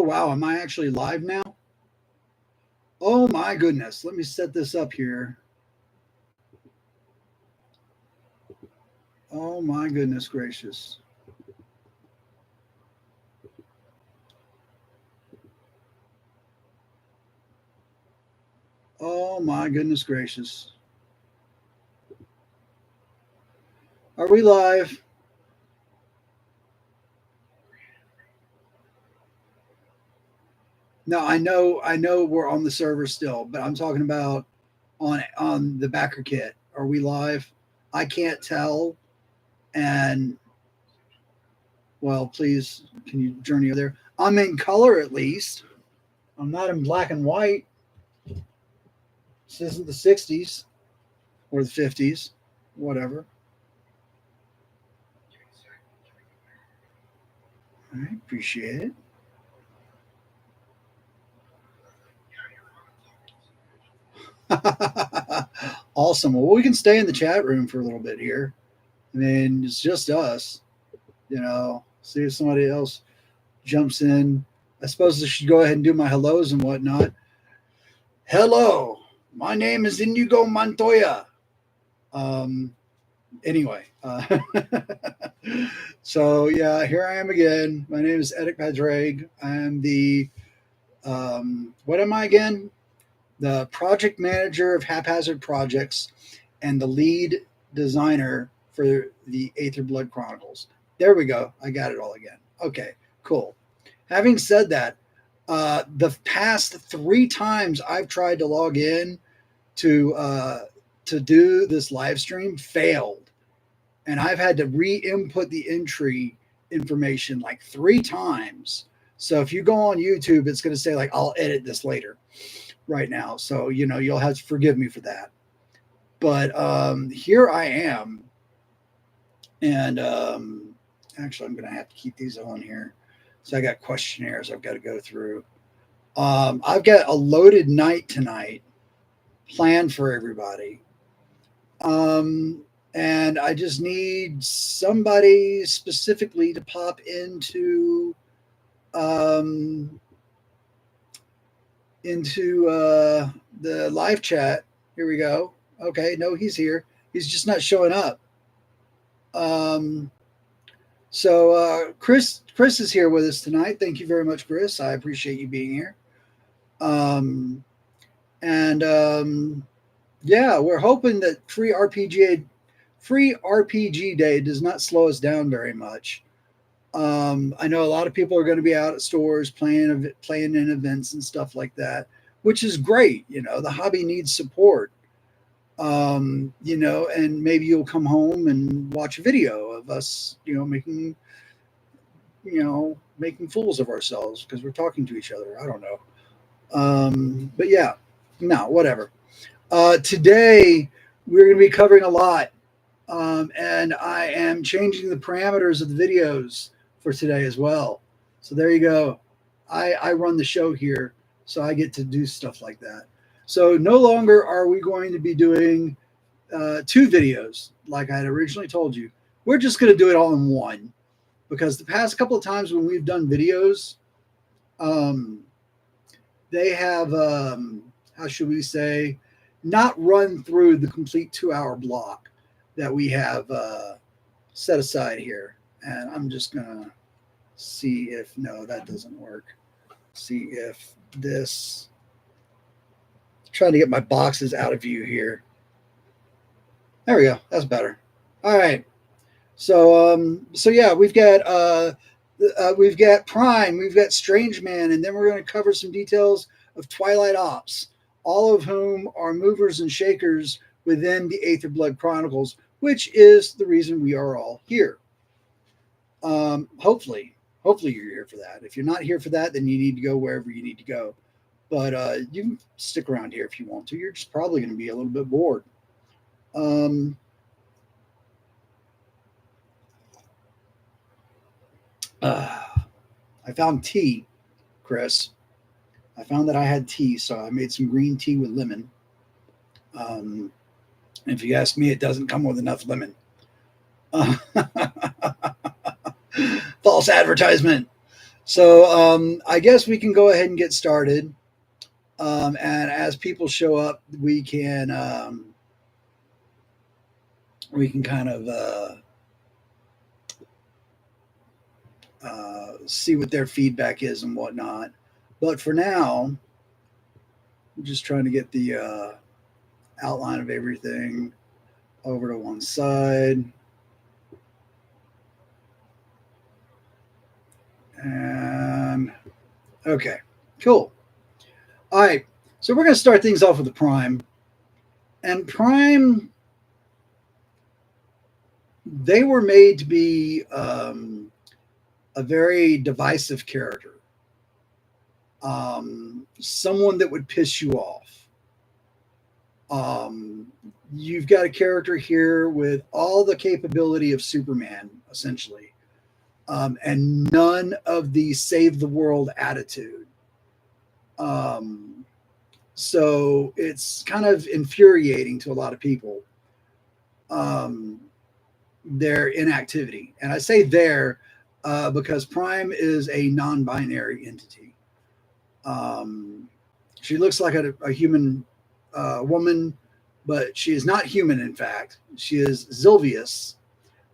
wow. Am I actually live now? Oh, my goodness. Let me set this up here. Oh, my goodness gracious. Oh, my goodness gracious. Are we live? No, I know we're on the server still, but I'm talking about on the BackerKit. Are we live? I can't tell. And well, please, can you journey over there? I'm in color at least. I'm not in black and white. This isn't the 60s or the 50s, whatever. I appreciate it. Awesome. Well, we can stay in the chat room for a little bit here. I mean, it's just us, see if somebody else jumps in. I suppose I should go ahead and do my hellos and whatnot. Hello, my name is Inigo Montoya. Anyway, so yeah, here I am again. My name is Edic Padraig. I'm the, what am I again? The project manager of Haphazard Projects and the lead designer for the Aethyrblood Chronicles. There we go. I got it all again. Okay, cool. Having said that, the past 3 times I've tried to log in to do this live stream failed, and I've had to re-input the entry information like 3 times. So if you go on YouTube, it's going to say like, I'll edit this later right now. So, you'll have to forgive me for that. But here I am. And actually, I'm going to have to keep these on here. So I got questionnaires I've got to go through. I've got a loaded night tonight planned for everybody. And I just need somebody specifically to pop into the live chat. Here we go. Okay, no, he's here. He's just not showing up. So Chris is here with us tonight. Thank you very much, Chris. I appreciate you being here. Yeah, we're hoping that free RPG Day does not slow us down very much. I know a lot of people are going to be out at stores playing in events and stuff like that, which is great. The hobby needs support. And maybe you'll come home and watch a video of us, making fools of ourselves because we're talking to each other. I don't know. But yeah, no, whatever. Today we're going to be covering a lot. And I am changing the parameters of the videos for today as well. So there you go. I run the show here, so I get to do stuff like that. So no longer are we going to be doing 2 videos like I had originally told you. We're just going to do it all in one, because the past couple of times when we've done videos, they have, how should we say, not run through the complete 2-hour block that we have set aside here. And I'm just going to see if, no, that doesn't work. See if this, trying to get my boxes out of view here. There we go. That's better. All right. So yeah, we've got Prime, we've got Strange Man, and then we're going to cover some details of Twilight Ops, all of whom are movers and shakers within the Aethyrblood Chronicles, which is the reason we are all here. Hopefully you're here for that. If you're not here for that, then you need to go wherever you need to go. But you can stick around here if you want to. You're just probably going to be a little bit bored. I found tea, Chris. I found that I had tea, so I made some green tea with lemon. If you ask me, it doesn't come with enough lemon. False advertisement. So I guess we can go ahead and get started. And as people show up, we can kind of see what their feedback is and whatnot. But for now, I'm just trying to get the outline of everything over to one side. And okay, cool. All right, so we're going to start things off with the Prime. And Prime, they were made to be a very divisive character, someone that would piss you off. Um, you've got a character here with all the capability of Superman, essentially, and none of the save the world attitude. Um, so it's kind of infuriating to a lot of people, um, their inactivity. And I say there because Prime is a non binary entity. Um, she looks like a human woman, but she is not human, in fact. She is Zilvius,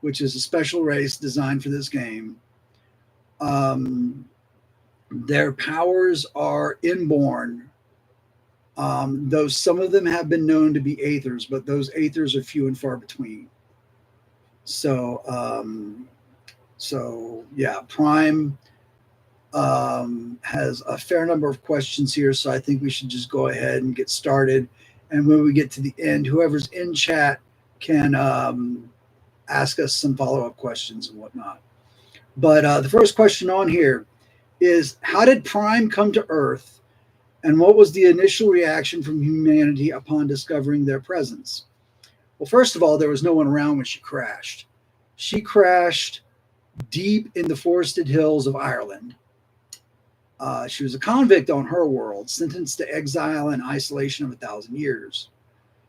which is a special race designed for this game. Um, their powers are inborn, though some of them have been known to be Aethers, but those Aethers are few and far between. So, yeah, Prime has a fair number of questions here, so I think we should just go ahead and get started. And when we get to the end, whoever's in chat can ask us some follow-up questions and whatnot. But the first question on here is, how did Prime come to Earth, and what was the initial reaction from humanity upon discovering their presence? Well, first of all, there was no one around when she crashed. She crashed deep in the forested hills of Ireland. She was a convict on her world, sentenced to exile and isolation of 1,000 years.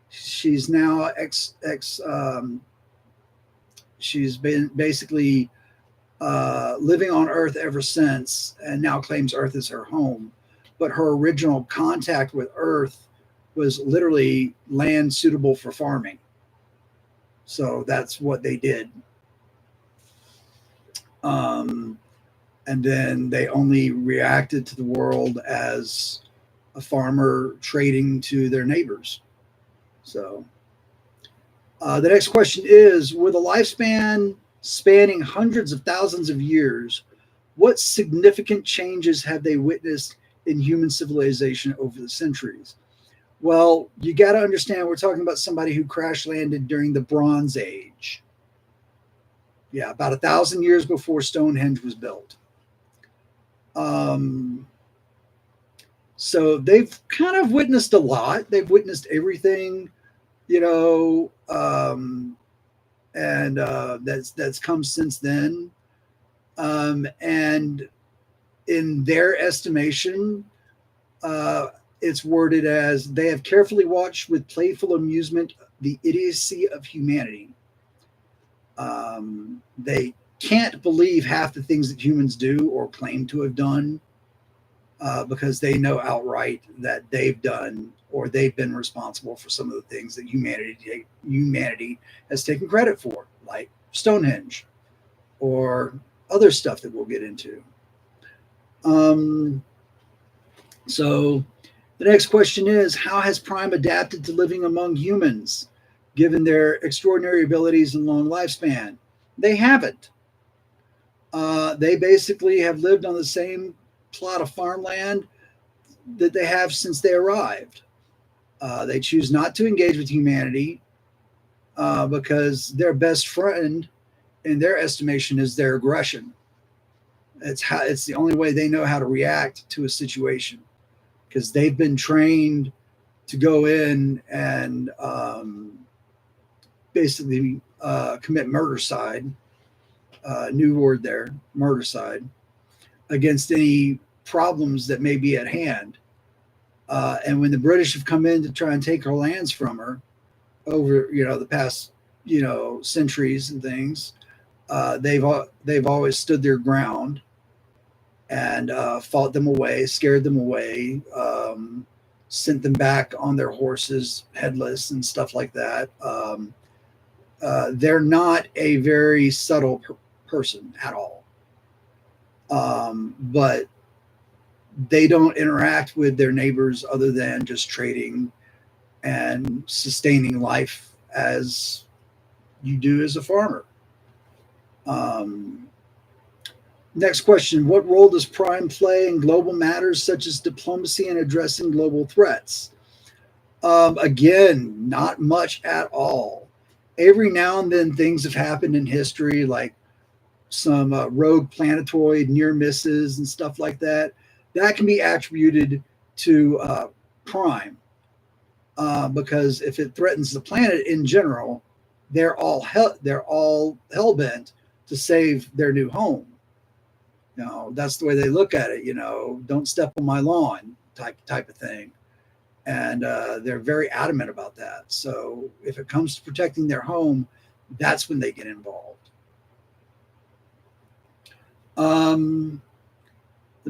She's now she's been basically living on Earth ever since, and now claims Earth is her home. But her original contact with Earth was literally land suitable for farming. So that's what they did. And then they only reacted to the world as a farmer trading to their neighbors. So the next question is, with a lifespan spanning hundreds of thousands of years, what significant changes have they witnessed in human civilization over the centuries? Well, you got to understand, we're talking about somebody who crash landed during the Bronze Age. Yeah, about 1,000 years before Stonehenge was built. So they've kind of witnessed a lot. They've witnessed everything, and that's come since then. And in their estimation, it's worded as, they have carefully watched with playful amusement the idiocy of humanity. They can't believe half the things that humans do or claim to have done, because they know outright that they've done, or they've been responsible for some of the things that humanity has taken credit for, like Stonehenge or other stuff that we'll get into. So the next question is, how has Prime adapted to living among humans, given their extraordinary abilities and long lifespan? They haven't. They basically have lived on the same plot of farmland that they have since they arrived. They choose not to engage with humanity because their best friend, in their estimation, is their aggression. It's the only way they know how to react to a situation, because they've been trained to go in and basically commit murdercide. New word there, murdercide, against any problems that may be at hand. And when the British have come in to try and take her lands from her over, the past, centuries and things, they've always stood their ground. and fought them away, scared them away, sent them back on their horses, headless and stuff like that. They're not a very subtle person at all, but they don't interact with their neighbors other than just trading and sustaining life as you do as a farmer. Um, Next question. What role does Prime play in global matters such as diplomacy and addressing global threats? Again, not much at all. Every now and then things have happened in history, like some rogue planetoid near misses and stuff like that. That can be attributed to Prime, because if it threatens the planet in general, they're all hell bent to save their new home. That's the way they look at it. Don't step on my lawn, type of thing. And they're very adamant about that. So if it comes to protecting their home, that's when they get involved. Let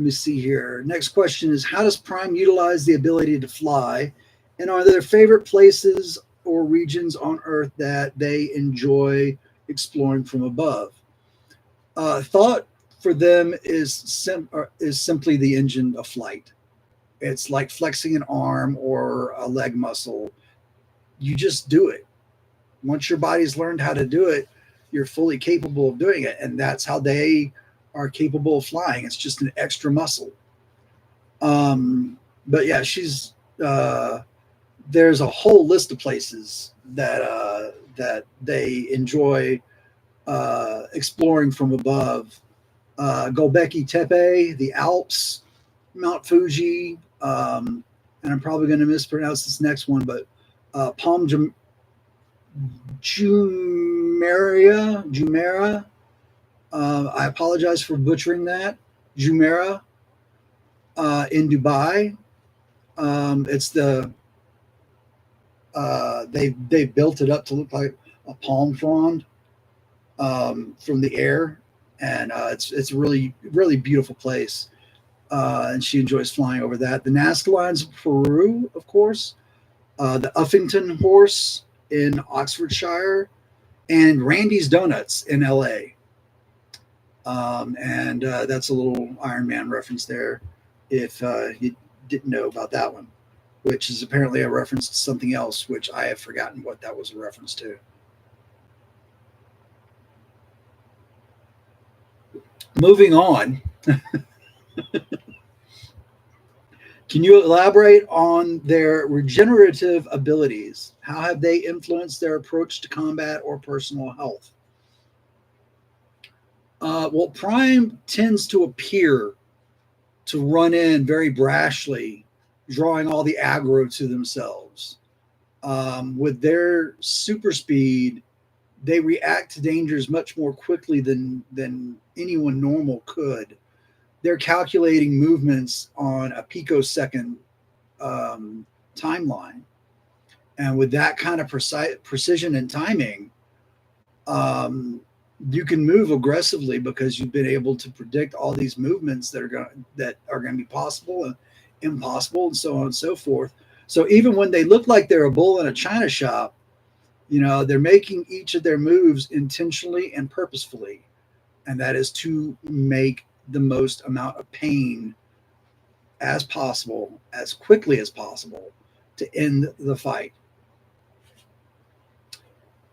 me see here. Next question is, how does Prime utilize the ability to fly? And are there favorite places or regions on Earth that they enjoy exploring from above? Thought for them is simply the engine of flight. It's like flexing an arm or a leg muscle. You just do it. Once your body's learned how to do it, you're fully capable of doing it. And that's how they are capable of flying. It's just an extra muscle. But yeah, there's a whole list of places that they enjoy exploring from above. Gobekli Tepe, the Alps, Mount Fuji, and I'm probably going to mispronounce this next one, but Palm Jumeirah. I apologize for butchering that. Jumeirah in Dubai. It's they built it up to look like a palm frond from the air, and it's a really really beautiful place. And she enjoys flying over that. The Nazca Lines of Peru, of course, the Uffington Horse in Oxfordshire, and Randy's Donuts in LA. And that's a little Iron Man reference there, if you didn't know about that one, which is apparently a reference to something else, which I have forgotten what that was a reference to. Moving on. Can you elaborate on their regenerative abilities? How have they influenced their approach to combat or personal health? Well, Prime tends to appear to run in very brashly, drawing all the aggro to themselves. With their super speed, they react to dangers much more quickly than anyone normal could. They're calculating movements on a picosecond timeline. And with that kind of precision and timing, you can move aggressively because you've been able to predict all these movements that are going to be possible and impossible, and so on and so forth. So even when they look like they're a bull in a china shop, they're making each of their moves intentionally and purposefully, and that is to make the most amount of pain as possible, as quickly as possible, to end the fight.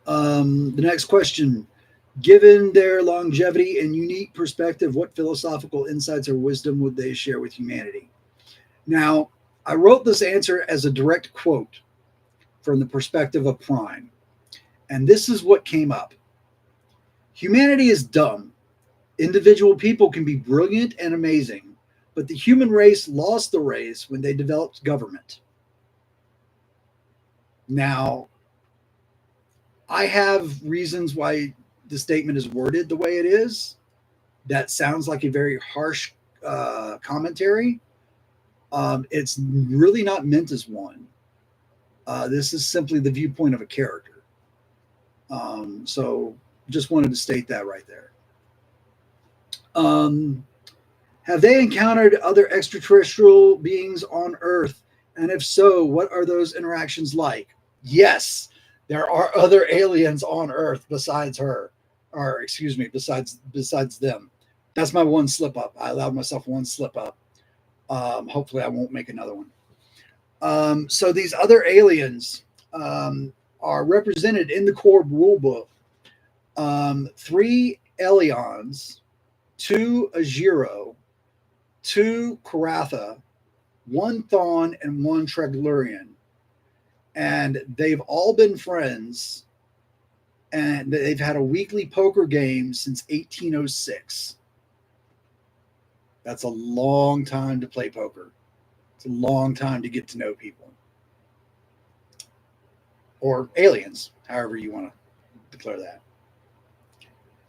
The next question. Given their longevity and unique perspective, what philosophical insights or wisdom would they share with humanity? Now, I wrote this answer as a direct quote from the perspective of Prime, and this is what came up. Humanity is dumb. Individual people can be brilliant and amazing, but the human race lost the race when they developed government. Now, I have reasons why the statement is worded the way it is. That sounds like a very harsh commentary. It's really not meant as one. This is simply the viewpoint of a character. So just wanted to state that right there. Have they encountered other extraterrestrial beings on Earth? And if so, what are those interactions like? Yes, there are other aliens on Earth besides her, or excuse me, besides them. That's my one slip up. I allowed myself one slip up. Hopefully, I won't make another one. So these other aliens are represented in the core rulebook. Three Elions, two Ajiro, two Karatha, one Thon, and one Treglurian. And they've all been friends, and they've had a weekly poker game since 1806. That's a long time to play poker. It's a long time to get to know people. Or aliens, however you want to declare that.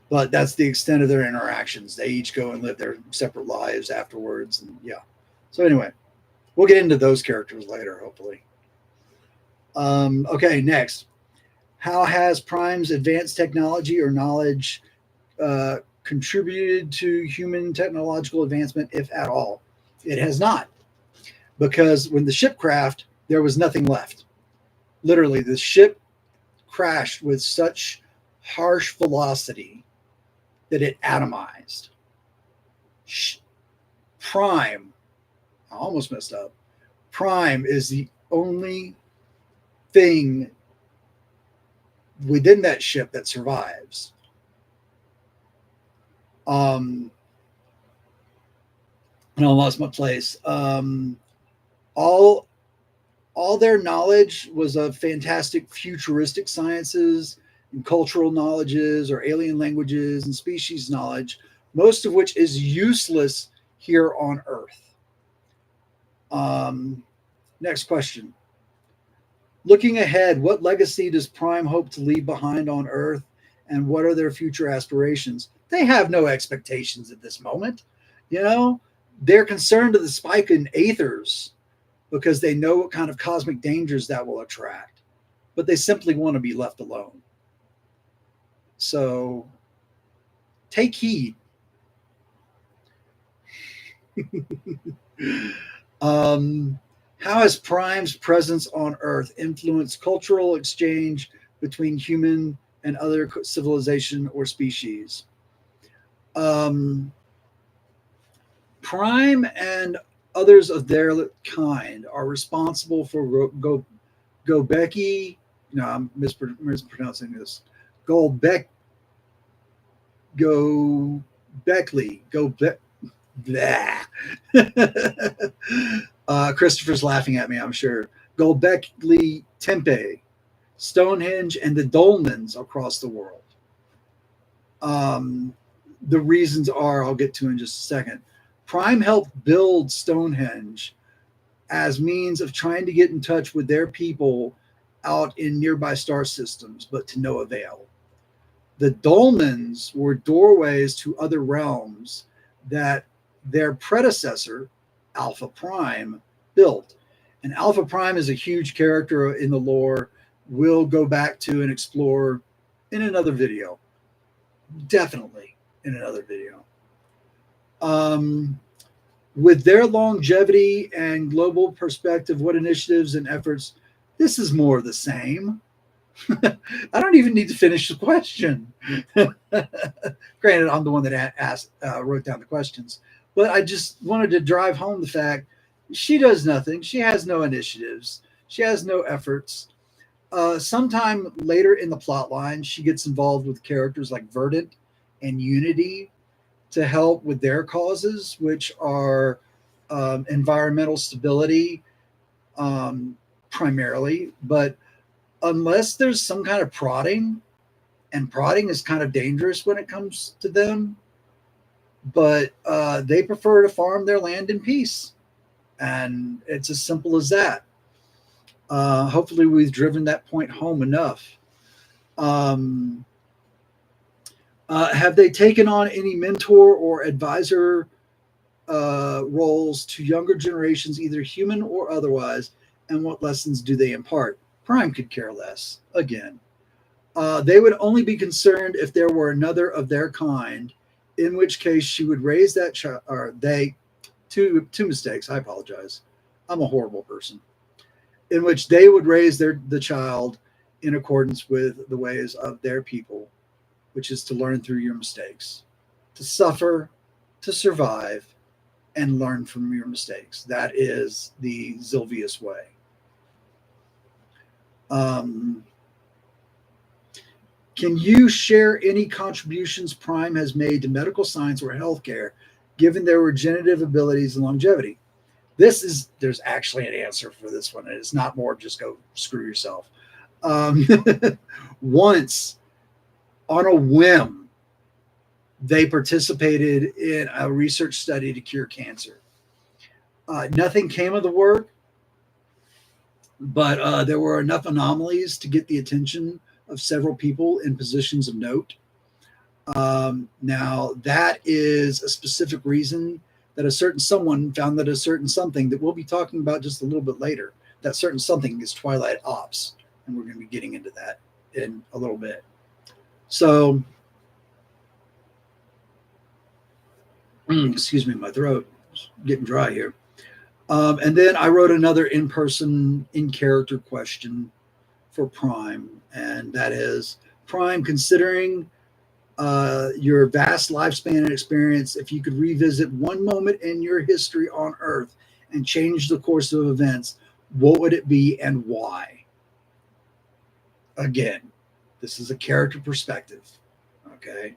But that's the extent of their interactions. They each go and live their separate lives afterwards. And yeah. So anyway, we'll get into those characters later, hopefully. Okay, next. How has Prime's advanced technology or knowledge contributed to human technological advancement, if at all? It has not. Because when the ship crashed, there was nothing left. Literally, the ship crashed with such harsh velocity that it atomized. Prime, I almost messed up. Prime is the only thing within that ship that survives. And I lost my place. All their knowledge was of fantastic futuristic sciences and cultural knowledges or alien languages and species knowledge, most of which is useless here on Earth. Next question. Looking ahead, what legacy does Prime hope to leave behind on Earth, and what are their future aspirations? They have no expectations at this moment. You know, they're concerned with the spike in aethers because they know what kind of cosmic dangers that will attract, but they simply want to be left alone. So take heed. How has Prime's presence on Earth influenced cultural exchange between human and other civilization or species? Prime and others of their kind are responsible for Gobeki. No, I'm mispronouncing this. Gobekli. Christopher's laughing at me, I'm sure. Gobekli Tepe, Stonehenge, and the dolmens across the world. The reasons are, I'll get to in just a second. Prime helped build Stonehenge as means of trying to get in touch with their people out in nearby star systems, but to no avail. The dolmens were doorways to other realms that their predecessor, Alpha Prime, built. And Alpha Prime is a huge character in the lore. We'll go back to and explore in another video. Definitely in another video. With their longevity and global perspective, what initiatives and efforts? This is more of the same. I don't even need to finish the question. Granted, I'm the one that wrote down the questions, but I just wanted to drive home the fact she does nothing. She has no initiatives. She has no efforts. Sometime later in the plot line, she gets involved with characters like Verdant and Unity to help with their causes, which are environmental stability primarily. But unless there's some kind of prodding, and prodding is kind of dangerous when it comes to them, but they prefer to farm their land in peace. And it's as simple as that. Hopefully we've driven that point home enough. Have they taken on any mentor or advisor roles to younger generations, either human or otherwise, and what lessons do they impart? Prime could care less. Again, they would only be concerned if there were another of their kind in which case she would raise that child, or they, two mistakes. I apologize. I'm a horrible person. In which they would raise the child in accordance with the ways of their people, which is to learn through your mistakes, to suffer, to survive, and learn from your mistakes. That is the Zilvius way. Can you share any contributions Prime has made to medical science or healthcare, given their regenerative abilities and longevity? There's actually an answer for this one. It's not more just go screw yourself. Once, on a whim, they participated in a research study to cure cancer. Nothing came of the work, but there were enough anomalies to get the attention of several people in positions of note. Now, that is a specific reason that a certain someone found that a certain something that we'll be talking about just a little bit later, that certain something is Twilight Ops. And we're going to be getting into that in a little bit. So, excuse me, my throat is getting dry here. And then I wrote another in-person, in-character question for Prime, and that is, Prime, considering your vast lifespan and experience, if you could revisit one moment in your history on Earth and change the course of events, what would it be and why? Again, this is a character perspective, okay?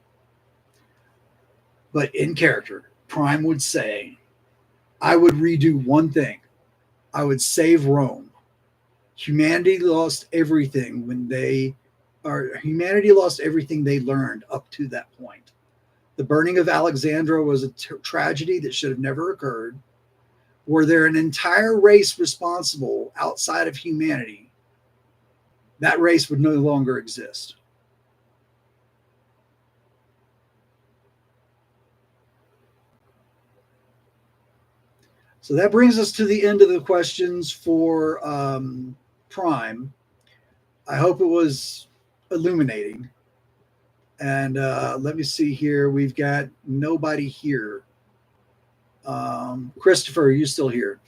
But in character, Prime would say, I would redo one thing. I would save Rome. Humanity lost everything humanity lost everything they learned up to that point. The burning of Alexandria was a tragedy that should have never occurred. Were there an entire race responsible outside of humanity, that race would no longer exist. So that brings us to the end of the questions for Prime. I hope it was illuminating. And let me see here. We've got nobody here. Christopher, are you still here?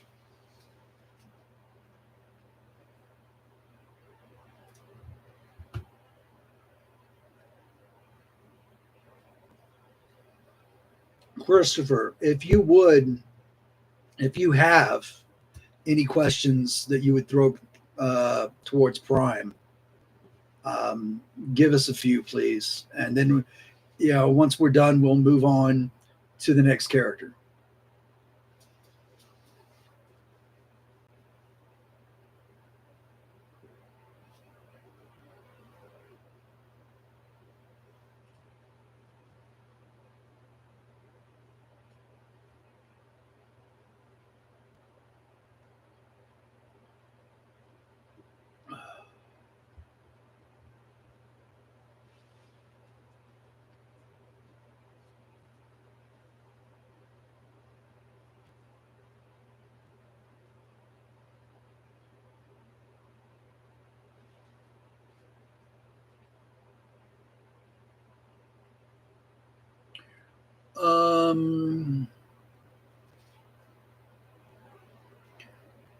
Christopher, if you have any questions that you would throw towards Prime, give us a few, please. And then, once we're done, we'll move on to the next character.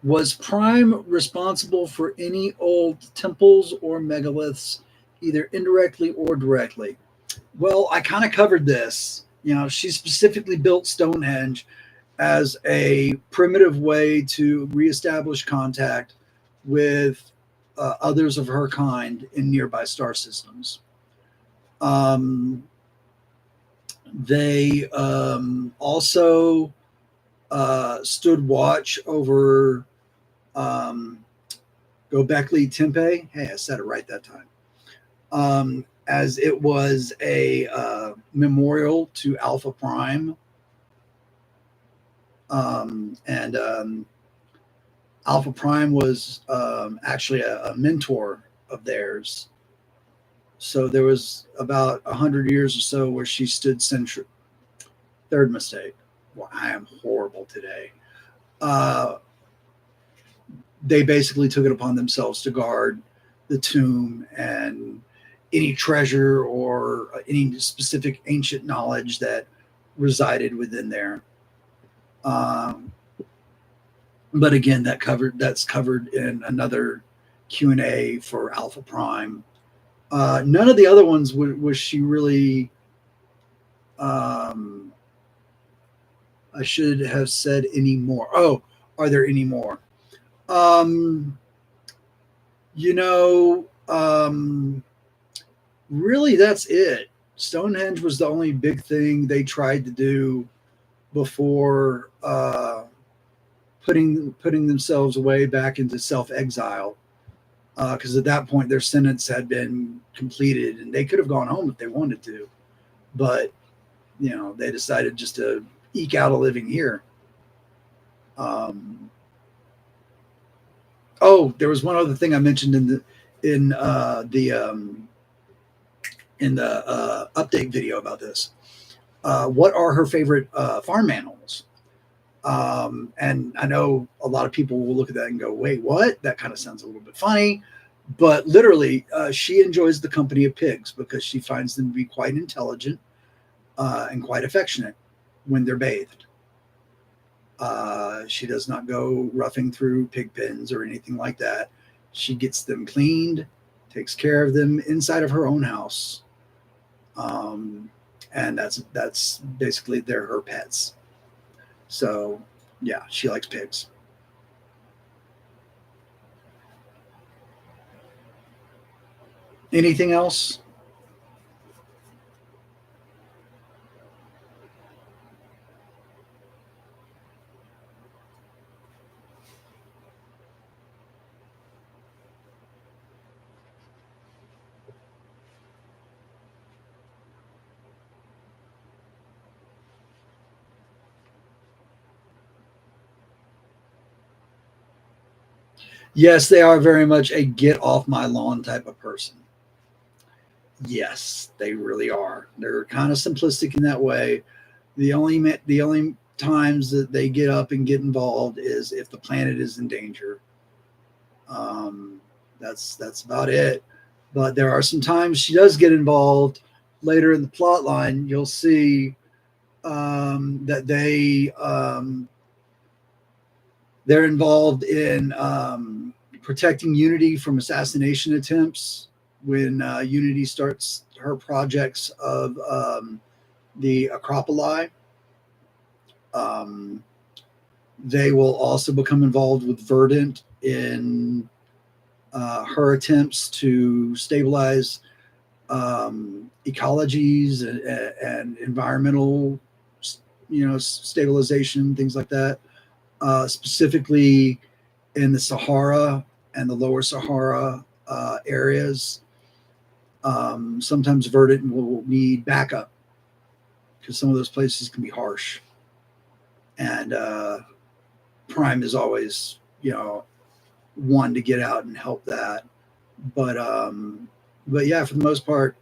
Was Prime responsible for any old temples or megaliths, either indirectly or directly? Well, I kind of covered this. She specifically built Stonehenge as a primitive way to reestablish contact with others of her kind in nearby star systems. They also stood watch over Göbekli Tepe. Hey, I said it right that time. As it was a memorial to Alpha Prime. And Alpha Prime was actually a mentor of theirs. So there was about 100 years or so where she stood sentry. Third mistake. Well, I am horrible today. They basically took it upon themselves to guard the tomb and any treasure or any specific ancient knowledge that resided within there. Um, but again, that's covered in another Q&A for Alpha Prime. None of the other ones was she really. I should have said any more. Oh, are there any more? Um, you know, really, that's it. Stonehenge was the only big thing they tried to do before putting themselves away back into self exile. Because at that point, their sentence had been completed, and they could have gone home if they wanted to, but they decided just to eke out a living here. Oh, there was one other thing I mentioned in the update video about this. What are her favorite farm animals? And I know a lot of people will look at that and go, "Wait, what? That kind of sounds a little bit funny." But literally, she enjoys the company of pigs because she finds them to be quite intelligent and quite affectionate when they're bathed. She does not go roughing through pig pens or anything like that. She gets them cleaned, takes care of them inside of her own house, and that's basically they're her pets. So, yeah, she likes pigs. Anything else? Yes, they are very much a get off my lawn type of person. Yes, they really are. They're kind of simplistic in that way. The only times that they get up and get involved is if the planet is in danger. Um, that's about it. But there are some times she does get involved. Later in the plot line, you'll see that they're involved in protecting Unity from assassination attempts when Unity starts her projects of the Acropoli. Um, they will also become involved with Verdant in her attempts to stabilize ecologies and environmental, stabilization, things like that. Specifically in the Sahara and the Lower Sahara areas. Sometimes Verdant will need backup because some of those places can be harsh, and Prime is always one to get out and help that. But yeah, for the most part,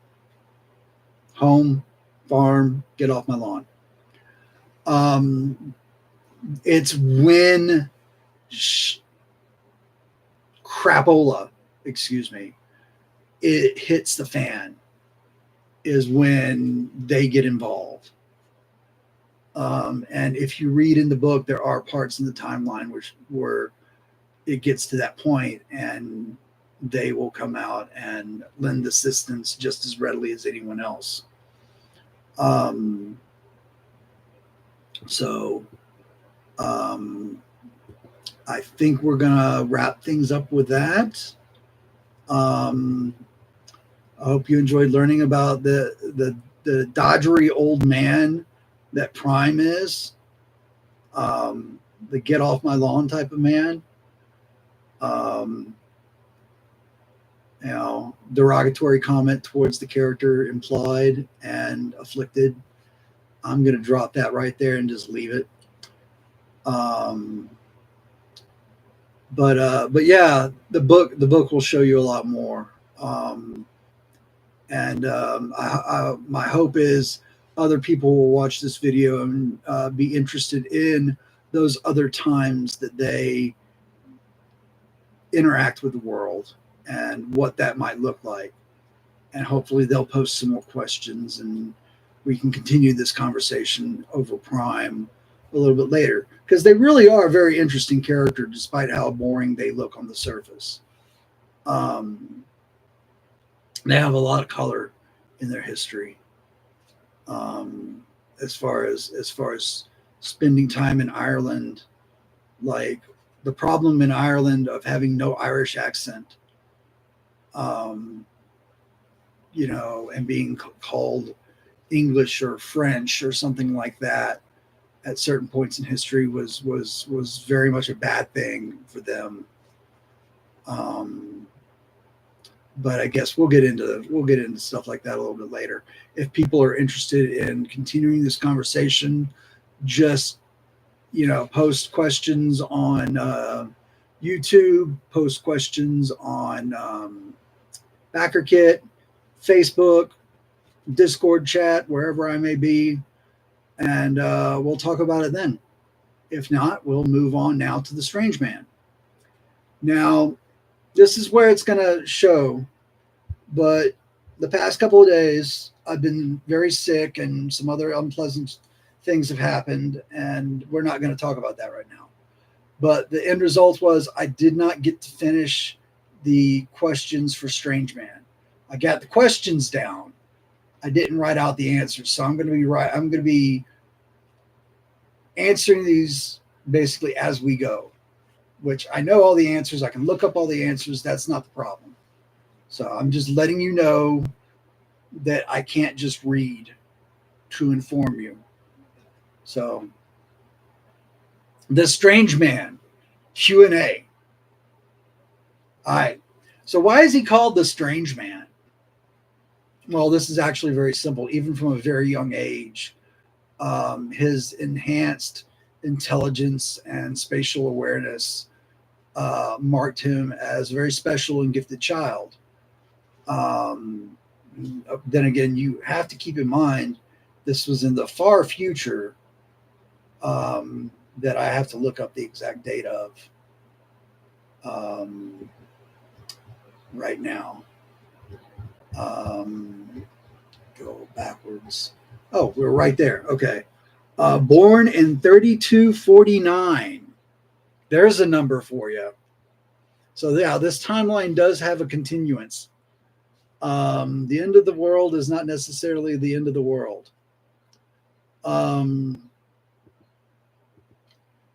home, farm, get off my lawn. It's when crapola, excuse me, it hits the fan is when they get involved. And if you read in the book, there are parts in the timeline where it gets to that point and they will come out and lend assistance just as readily as anyone else. So I think we're going to wrap things up with that. I hope you enjoyed learning about the dodgery old man that Prime is, the get off my lawn type of man. Derogatory comment towards the character implied and afflicted. I'm going to drop that right there and just leave it. But yeah, the book will show you a lot more. My hope is other people will watch this video and be interested in those other times that they interact with the world and what that might look like. and hopefully they'll post some more questions and we can continue this conversation over Prime a little bit later, because they really are a very interesting character despite how boring they look on the surface. Um, they have a lot of color in their history. Um, as far as spending time in Ireland, like the problem in Ireland of having no Irish accent, um, and being called English or French or something like that at certain points in history was very much a bad thing for them. Um, but I guess we'll get into stuff like that a little bit later. If people are interested in continuing this conversation, just post questions on YouTube, post questions on BackerKit, Facebook, Discord chat, wherever I may be, and we'll talk about it then. If not, we'll move on now to the Strange Man. Now, this is where it's going to show, but the past couple of days, I've been very sick and some other unpleasant things have happened, and we're not going to talk about that right now. But the end result was I did not get to finish the questions for Strange Man. I got the questions down. I didn't write out the answers, so I'm going to be answering these basically as we go, which I know all the answers. I can look up all the answers. That's not the problem. So I'm just letting you know that I can't just read to inform you. So the Strange Man, Q&A. All right. So why is he called the Strange Man? Well, this is actually very simple. Even from a very young age, his enhanced intelligence and spatial awareness marked him as a very special and gifted child. Then again, you have to keep in mind this was in the far future, that I have to look up the exact date of right now. Go backwards. Oh, we're right there. Okay. Born in 3249. There's a number for you. So yeah, this timeline does have a continuance. The end of the world is not necessarily the end of the world.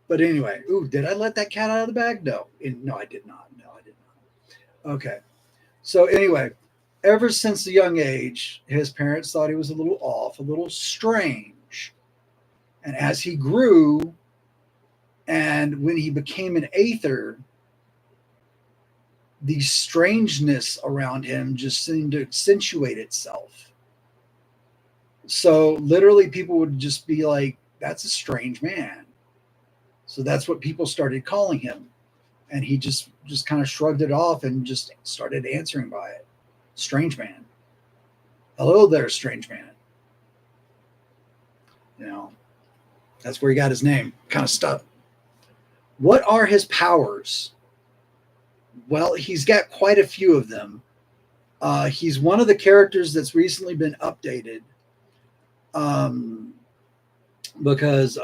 But anyway, did I let that cat out of the bag? No, I did not. No, I did not. Okay. So anyway, ever since a young age, his parents thought he was a little off, a little strange. And as he grew, and when he became an Aether, the strangeness around him just seemed to accentuate itself. So literally people would just be like, that's a strange man. So that's what people started calling him. And he just kind of shrugged it off and just started answering by it. Strange man. Hello there, strange man. That's where he got his name. Kind of stuff. What are his powers? Well, he's got quite a few of them. He's one of the characters that's recently been updated. Because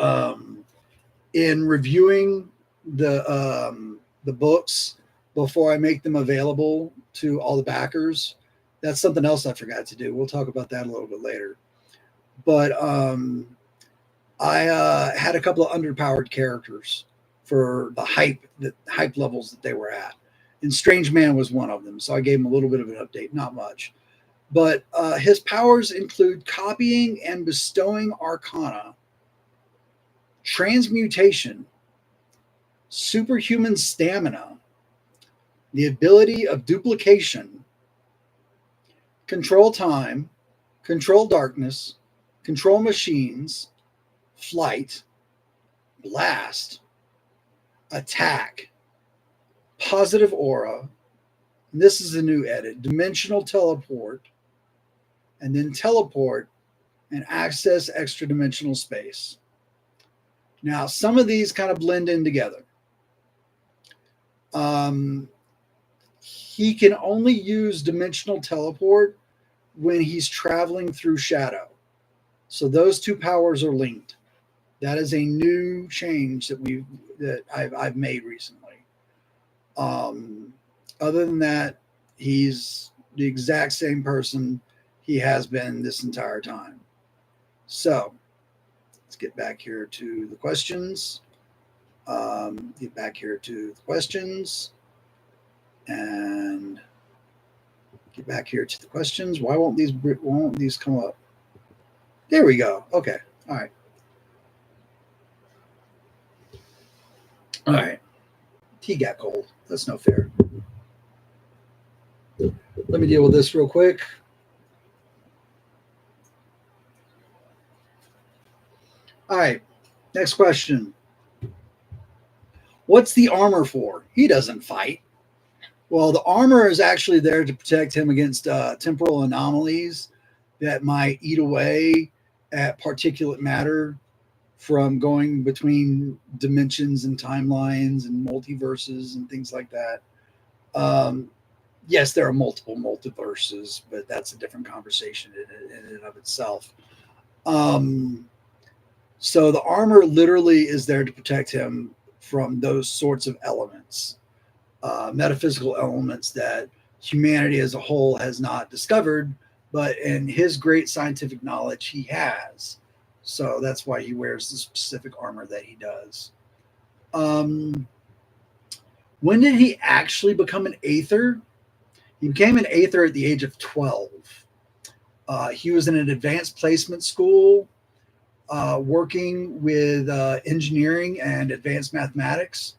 in reviewing the books before I make them available to all the backers, that's something else I forgot to do. We'll talk about that a little bit later. But I had a couple of underpowered characters for the hype levels that they were at. And Strange Man was one of them. So I gave him a little bit of an update, not much. But his powers include copying and bestowing arcana, transmutation, superhuman stamina, the ability of duplication, control time, control darkness, control machines, flight, blast, attack, positive aura. And this is a new edit, dimensional teleport, and then teleport and access extra dimensional space. Now, some of these kind of blend in together. He can only use dimensional teleport when he's traveling through shadow. So those two powers are linked. That is a new change that I've made recently. Um, Other than that, he's the exact same person he has been this entire time. So let's get back here to the questions. Get back here to the questions and get back here to the questions. Why won't these come up? There we go. Okay. All right. All right. Tea got cold. That's no fair. Let me deal with this real quick. All right. Next question. What's the armor for? He doesn't fight. Well, the armor is actually there to protect him against temporal anomalies that might eat away at particulate matter from going between dimensions and timelines and multiverses and things like that. Um, yes, there are multiple multiverses, but that's a different conversation in and of itself. Um, so the armor literally is there to protect him from those sorts of elements, metaphysical elements that humanity as a whole has not discovered, but in his great scientific knowledge, he has. So that's why he wears the specific armor that he does. When did he actually become an Aether? He became an Aether at the age of 12. He was in an advanced placement school working with engineering and advanced mathematics.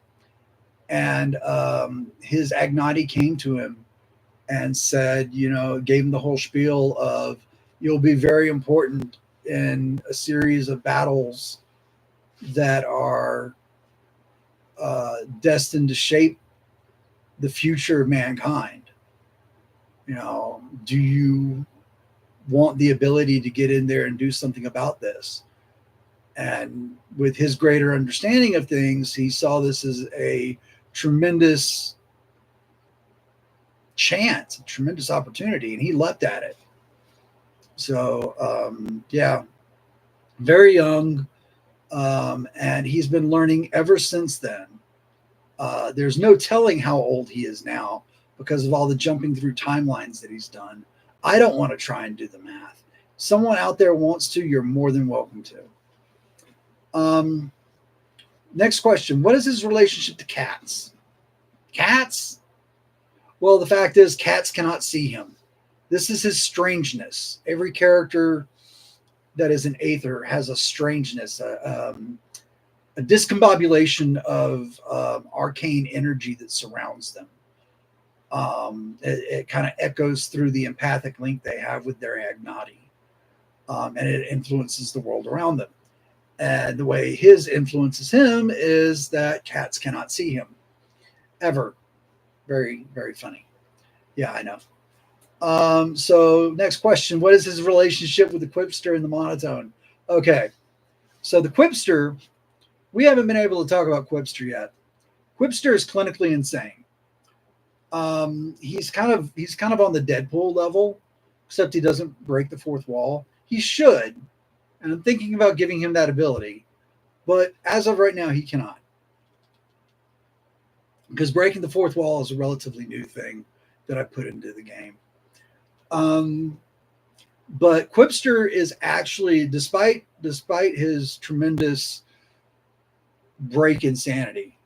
And his Agnati came to him and said, gave him the whole spiel of, you'll be very important in a series of battles that are destined to shape the future of mankind. Do you want the ability to get in there and do something about this? And with his greater understanding of things, he saw this as a tremendous chance, a tremendous opportunity, and he leapt at it. So, yeah, very young, and he's been learning ever since then. There's no telling how old he is now because of all the jumping through timelines that he's done. I don't want to try and do the math. Someone out there wants to, you're more than welcome to. Next question. What is his relationship to cats? Cats? Well, the fact is, cats cannot see him. This is his strangeness. Every character that is an Aether has a strangeness, a discombobulation of arcane energy that surrounds them. It kind of echoes through the empathic link they have with their Agnati, and it influences the world around them. And the way his influences him is that cats cannot see him ever. Very, very funny. Yeah, I know. So next question. What is his relationship with the Quipster and the Monotone? Okay. So the Quipster, we haven't been able to talk about Quipster yet. Quipster is clinically insane. He's kind of on the Deadpool level, except he doesn't break the fourth wall. He should, and I'm thinking about giving him that ability, but as of right now, he cannot. Because breaking the fourth wall is a relatively new thing that I put into the game. But Quipster is actually, despite his tremendous break insanity,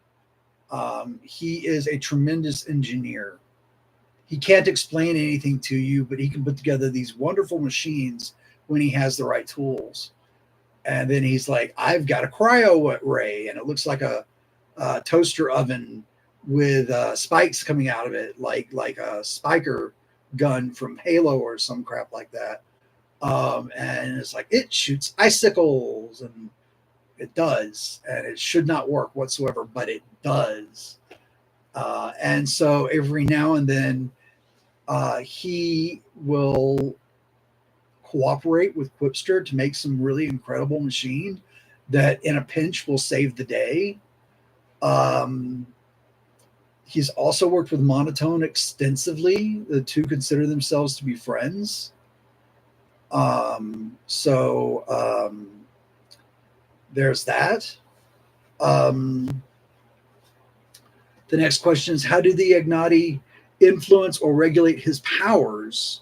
he is a tremendous engineer. He can't explain anything to you, but he can put together these wonderful machines when he has the right tools. And then he's like, I've got a cryo ray, and it looks like a toaster oven with spikes coming out of it, like a spiker gun from Halo or some crap like that. And it's like, it shoots icicles, and it does, and it should not work whatsoever, but it does. And so every now and then he will cooperate with Quipster to make some really incredible machine that in a pinch will save the day. He's also worked with Monotone extensively. The two consider themselves to be friends. So there's that. Um, the next question is, how do the Ignati influence or regulate his powers?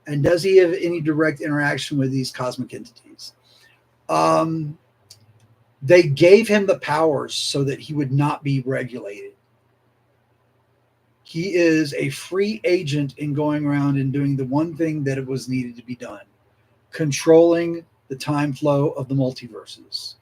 And does he have any direct interaction with these cosmic entities? Um, they gave him the powers so that he would not be regulated. He is a free agent in going around and doing the one thing that it was needed to be done, controlling the time flow of the multiverses,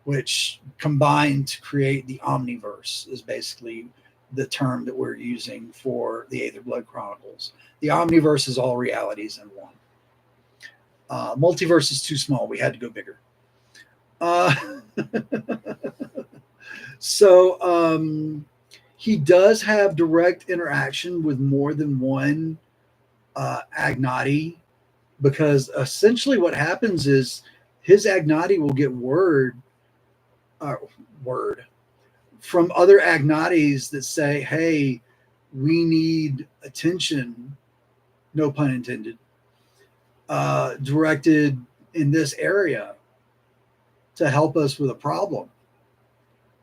which combined to create the omniverse is basically the term that we're using for the Aethyrblood Chronicles. The omniverse is all realities in one. Multiverse is too small. We had to go bigger. Uh, so he does have direct interaction with more than one Agnati, because essentially what happens is his Agnati will get word from other Agnatis that say, hey, we need attention, no pun intended, directed in this area to help us with a problem,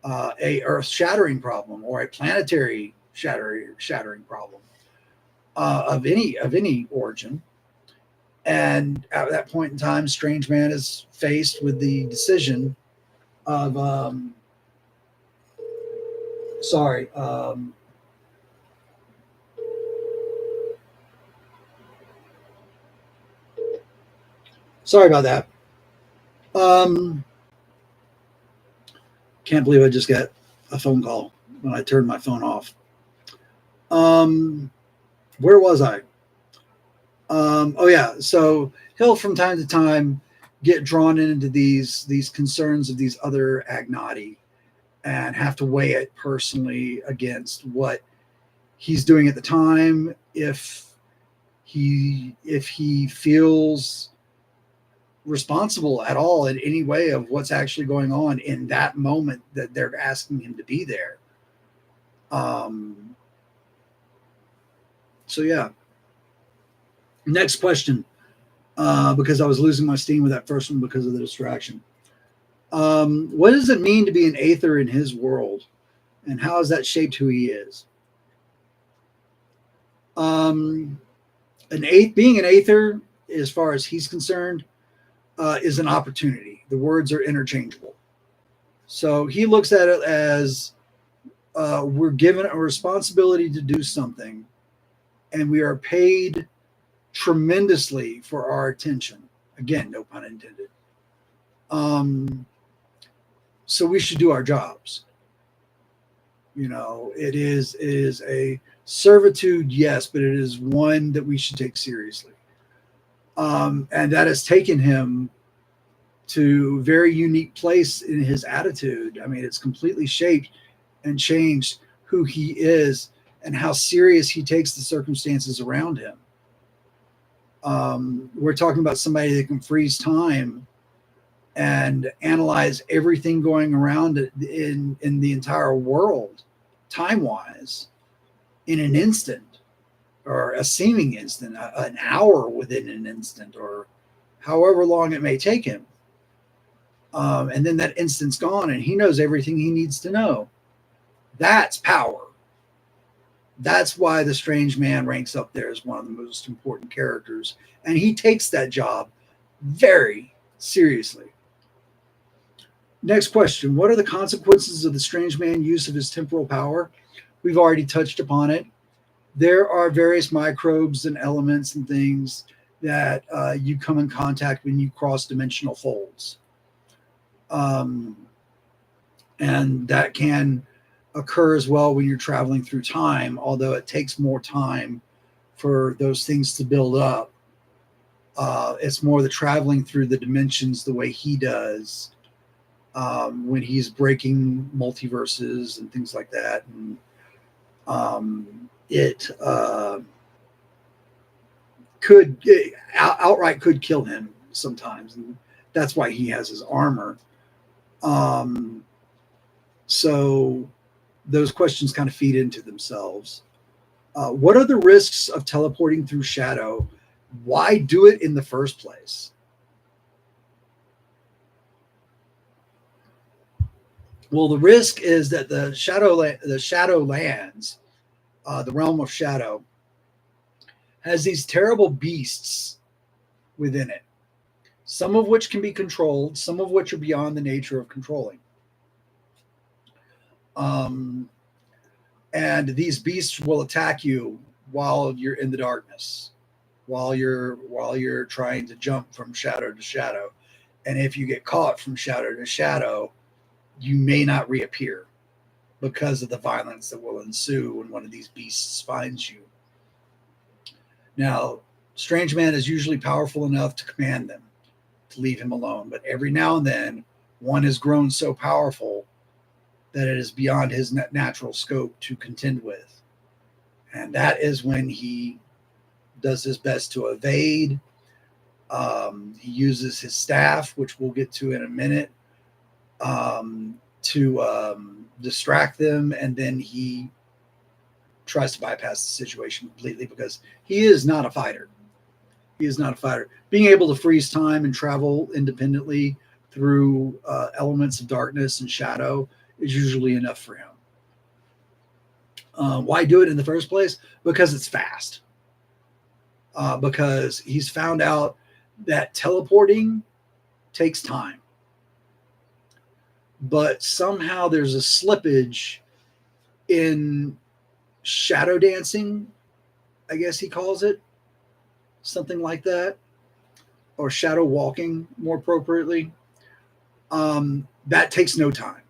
a earth shattering problem or a planetary shattering problem of any origin. And at that point in time, Strange Man is faced with the decision of sorry sorry about that. Can't believe I just got a phone call when I turned my phone off. Where was I? Oh yeah, so he'll from time to time get drawn into these concerns of these other Agnati and have to weigh it personally against what he's doing at the time. If he feels responsible at all in any way of what's actually going on in that moment that they're asking him to be there. So yeah. Next question, because I was losing my steam with that first one because of the distraction. What does it mean to be an Aether in his world, and how has that shaped who he is? Being an Aether, as far as he's concerned, is an opportunity. The words are interchangeable. So he looks at it as we're given a responsibility to do something, and we are paid tremendously for our attention. Again, no pun intended. So we should do our jobs. It is a servitude, yes, but it is one that we should take seriously. And that has taken him to a very unique place in his attitude. I mean, it's completely shaped and changed who he is and how serious he takes the circumstances around him. We're talking about somebody that can freeze time and analyze everything going around in the entire world, time-wise, in an instant, or a seeming instant, an hour within an instant, or however long it may take him. And then that instant's gone, and he knows everything he needs to know. That's power. That's why the Strange Man ranks up there as one of the most important characters. And he takes that job very seriously. Next question. What are the consequences of the Strange Man use of his temporal power? We've already touched upon it. There are various microbes and elements and things that you come in contact when you cross dimensional folds. And that can occur as well when you're traveling through time, although it takes more time for those things to build up. It's more the traveling through the dimensions the way he does when he's breaking multiverses and things like that. And it outright could kill him sometimes. And that's why he has his armor. So those questions kind of feed into themselves. What are the risks of teleporting through shadow, Why do it in the first place? Well, the risk is that the Shadowlands, the realm of shadow, has these terrible beasts within it, some of which can be controlled, some of which are beyond the nature of controlling. Um, and these beasts will attack you while you're in the darkness, while you're trying to jump from shadow to shadow. And if you get caught from shadow to shadow, you may not reappear because of the violence that will ensue when one of these beasts finds you. Now, Strange Man is usually powerful enough to command them, to leave him alone, but every now and then one has grown so powerful that it is beyond his natural scope to contend with. And that is when he does his best to evade. He uses his staff, which we'll get to in a minute, to distract them, and then he tries to bypass the situation completely because he is not a fighter. He is not a fighter. Being able to freeze time and travel independently through elements of darkness and shadow is usually enough for him. Why do it in the first place? Because it's fast. Because he's found out that teleporting takes time. But somehow there's a slippage in shadow dancing, I guess he calls it, something like that, or shadow walking more appropriately. That takes no time.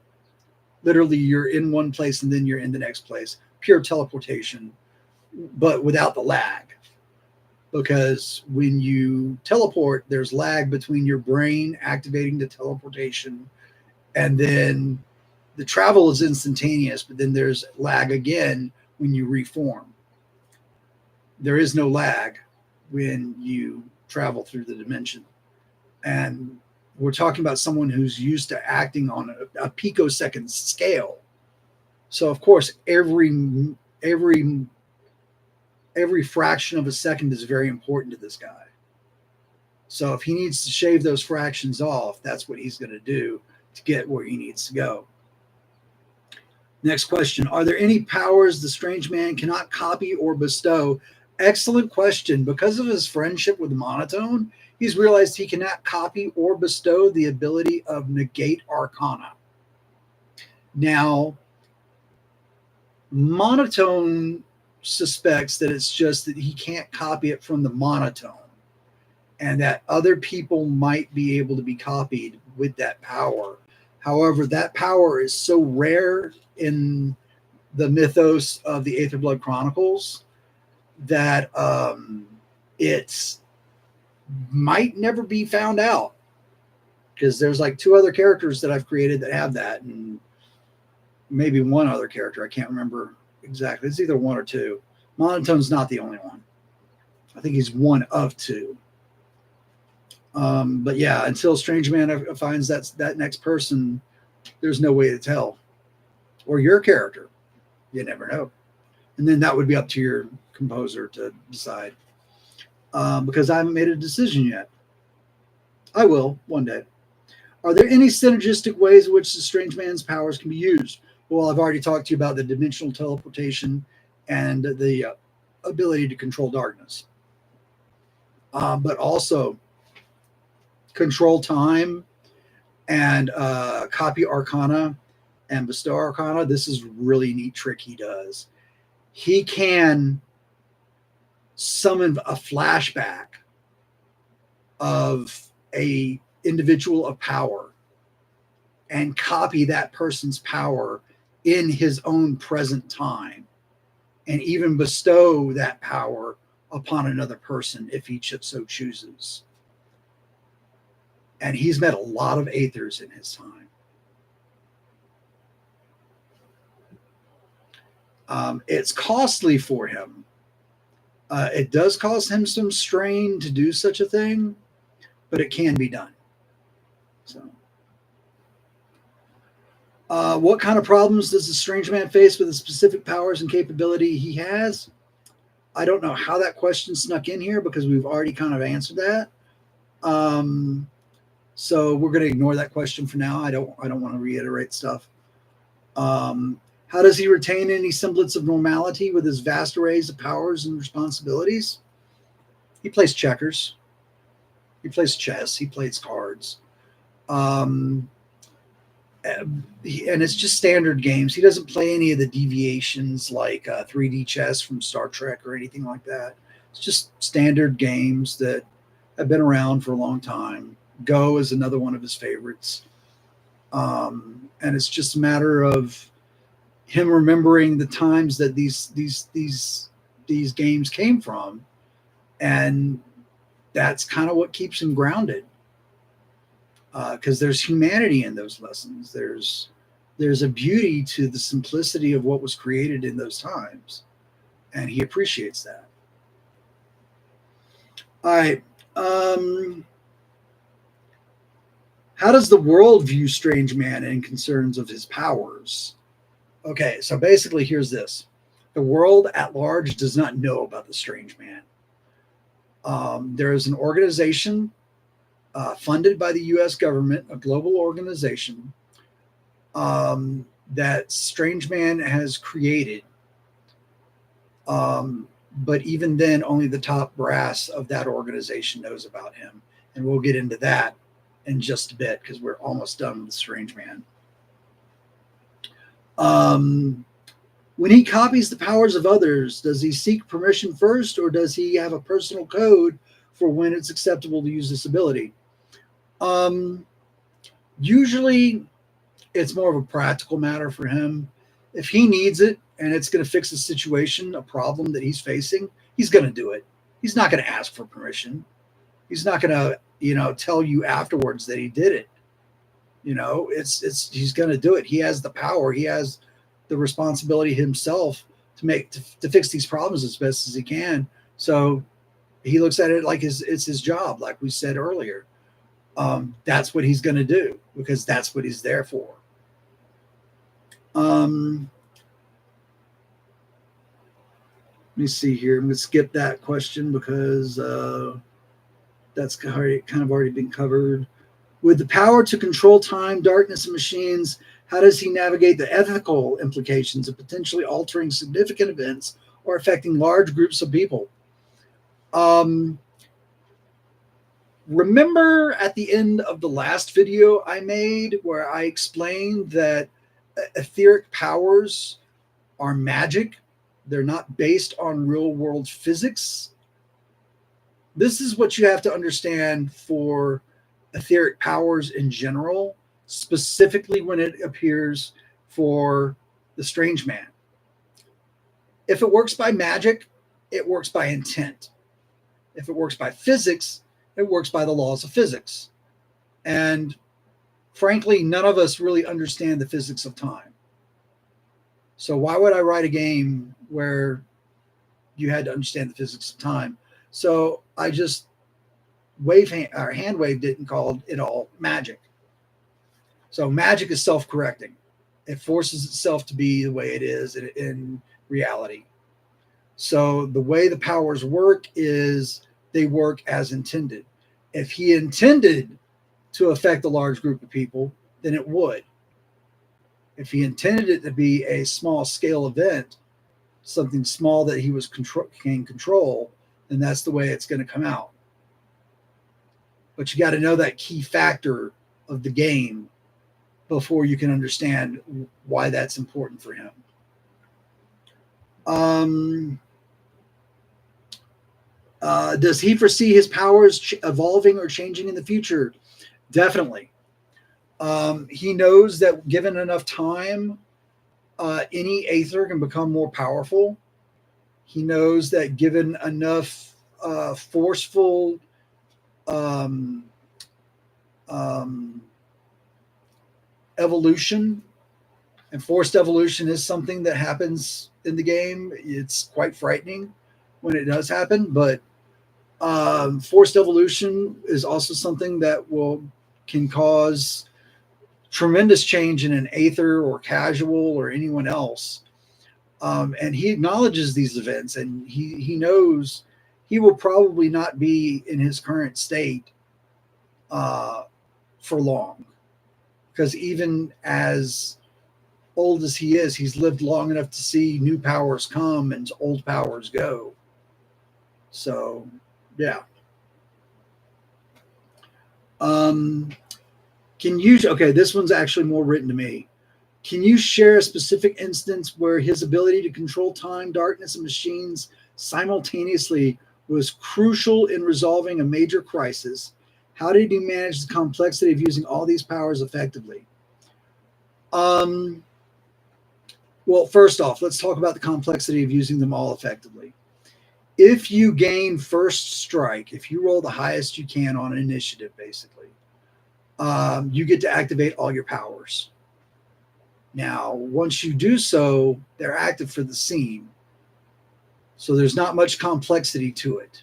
Literally, you're in one place and then you're in the next place. Pure teleportation, but without the lag. Because when you teleport, there's lag between your brain activating the teleportation, and then the travel is instantaneous, but then there's lag again when you reform. There is no lag when you travel through the dimension. And we're talking about someone who's used to acting on a picosecond scale. So of course, every fraction of a second is very important to this guy. So if he needs to shave those fractions off, that's what he's going to do to get where he needs to go. Next question. Are there any powers the Strange Man cannot copy or bestow? Excellent question. Because of his friendship with Monotone, he's realized he cannot copy or bestow the ability of Negate Arcana. Now, Monotone suspects that it's just that he can't copy it from the Monotone, and that other people might be able to be copied with that power. However, that power is so rare in the mythos of the Aethyrblood Chronicles that it might never be found out, because there's like 2 other characters that I've created that have that, and maybe 1 other character. I can't remember exactly. It's either 1 or 2. Monotone's not the only one. I think he's 1 of 2. But yeah, until Strange Man finds that next person, there's no way to tell. Or your character. You never know. And then that would be up to your composer to decide. Because I haven't made a decision yet. I will one day. Are there any synergistic ways in which the Strange Man's powers can be used? Well, I've already talked to you about the dimensional teleportation and the ability to control darkness. But also control time and copy Arcana and bestow Arcana. This is really neat trick he does. He can summon a flashback of a individual of power and copy that person's power in his own present time, and even bestow that power upon another person if he so chooses. And he's met a lot of Aethers in his time. It's costly for him. It does cause him some strain to do such a thing, but it can be done. So, what kind of problems does the Strange Man face with the specific powers and capability he has? I don't know how that question snuck in here because we've already kind of answered that. So we're going to ignore that question for now. I don't want to reiterate stuff. How does he retain any semblance of normality with his vast arrays of powers and responsibilities? He plays checkers. He plays chess. He plays cards. And it's just standard games. He doesn't play any of the deviations like 3D chess from Star Trek or anything like that. It's just standard games that have been around for a long time. Go is another one of his favorites. And it's just a matter of him remembering the times that these games came from, and that's kind of what keeps him grounded. Because there's humanity in those lessons. There's a beauty to the simplicity of what was created in those times, and he appreciates that. All right. How does the world view Strange Man in concerns of his powers? Okay, so basically, here's this. The world at large does not know about the Strange Man. There is an organization funded by the U.S. government, a global organization that Strange Man has created. But even then, only the top brass of that organization knows about him. And we'll get into that in just a bit because we're almost done with the Strange Man. When he copies the powers of others, does he seek permission first, or does he have a personal code for when it's acceptable to use this ability? Usually it's more of a practical matter for him. If he needs it and it's going to fix a situation, a problem that he's facing, he's going to do it. He's not going to ask for permission. He's not going to, tell you afterwards that he did it. He's going to do it. He has the power. He has the responsibility himself to fix these problems as best as he can. So he looks at it like it's his job, like we said earlier. That's what he's going to do because that's what he's there for. Let me see here. I'm going to skip that question because that's kind of already been covered. With the power to control time, darkness, and machines, how does he navigate the ethical implications of potentially altering significant events or affecting large groups of people? Remember at the end of the last video I made where I explained that etheric powers are magic? They're not based on real world physics. This is what you have to understand for etheric powers in general, specifically when it appears for the Strange Man. If it works by magic, it works by intent. If it works by physics, it works by the laws of physics. And frankly, none of us really understand the physics of time. So why would I write a game where you had to understand the physics of time? So I just hand waved it and called it all magic. So magic is self-correcting. It forces itself to be the way it is in reality. So the way the powers work is they work as intended. If he intended to affect a large group of people, then it would. If he intended it to be a small scale event, something small that he can control, then that's the way it's going to come out. But you got to know that key factor of the game before you can understand why that's important for him. Does he foresee his powers evolving or changing in the future? Definitely. He knows that given enough time, any Aether can become more powerful. He knows that given enough forceful evolution, and forced evolution is something that happens in the game. It's quite frightening when it does happen, but forced evolution is also something that can cause tremendous change in an Aether or casual or anyone else. And he acknowledges these events, and he knows he will probably not be in his current state uh, for long, because even as old as he is, he's lived long enough to see new powers come and old powers go. So, yeah. Um, can you? Okay, this one's actually more written to me. Can you share a specific instance where his ability to control time, darkness, and machines simultaneously was crucial in resolving a major crisis? How did he manage the complexity of using all these powers effectively? Um, well, first off, let's talk about the complexity of using them all effectively. If you gain first strike, if you roll the highest you can on an initiative, basically, you get to activate all your powers. Now, once you do so, they're active for the scene. So there's not much complexity to it.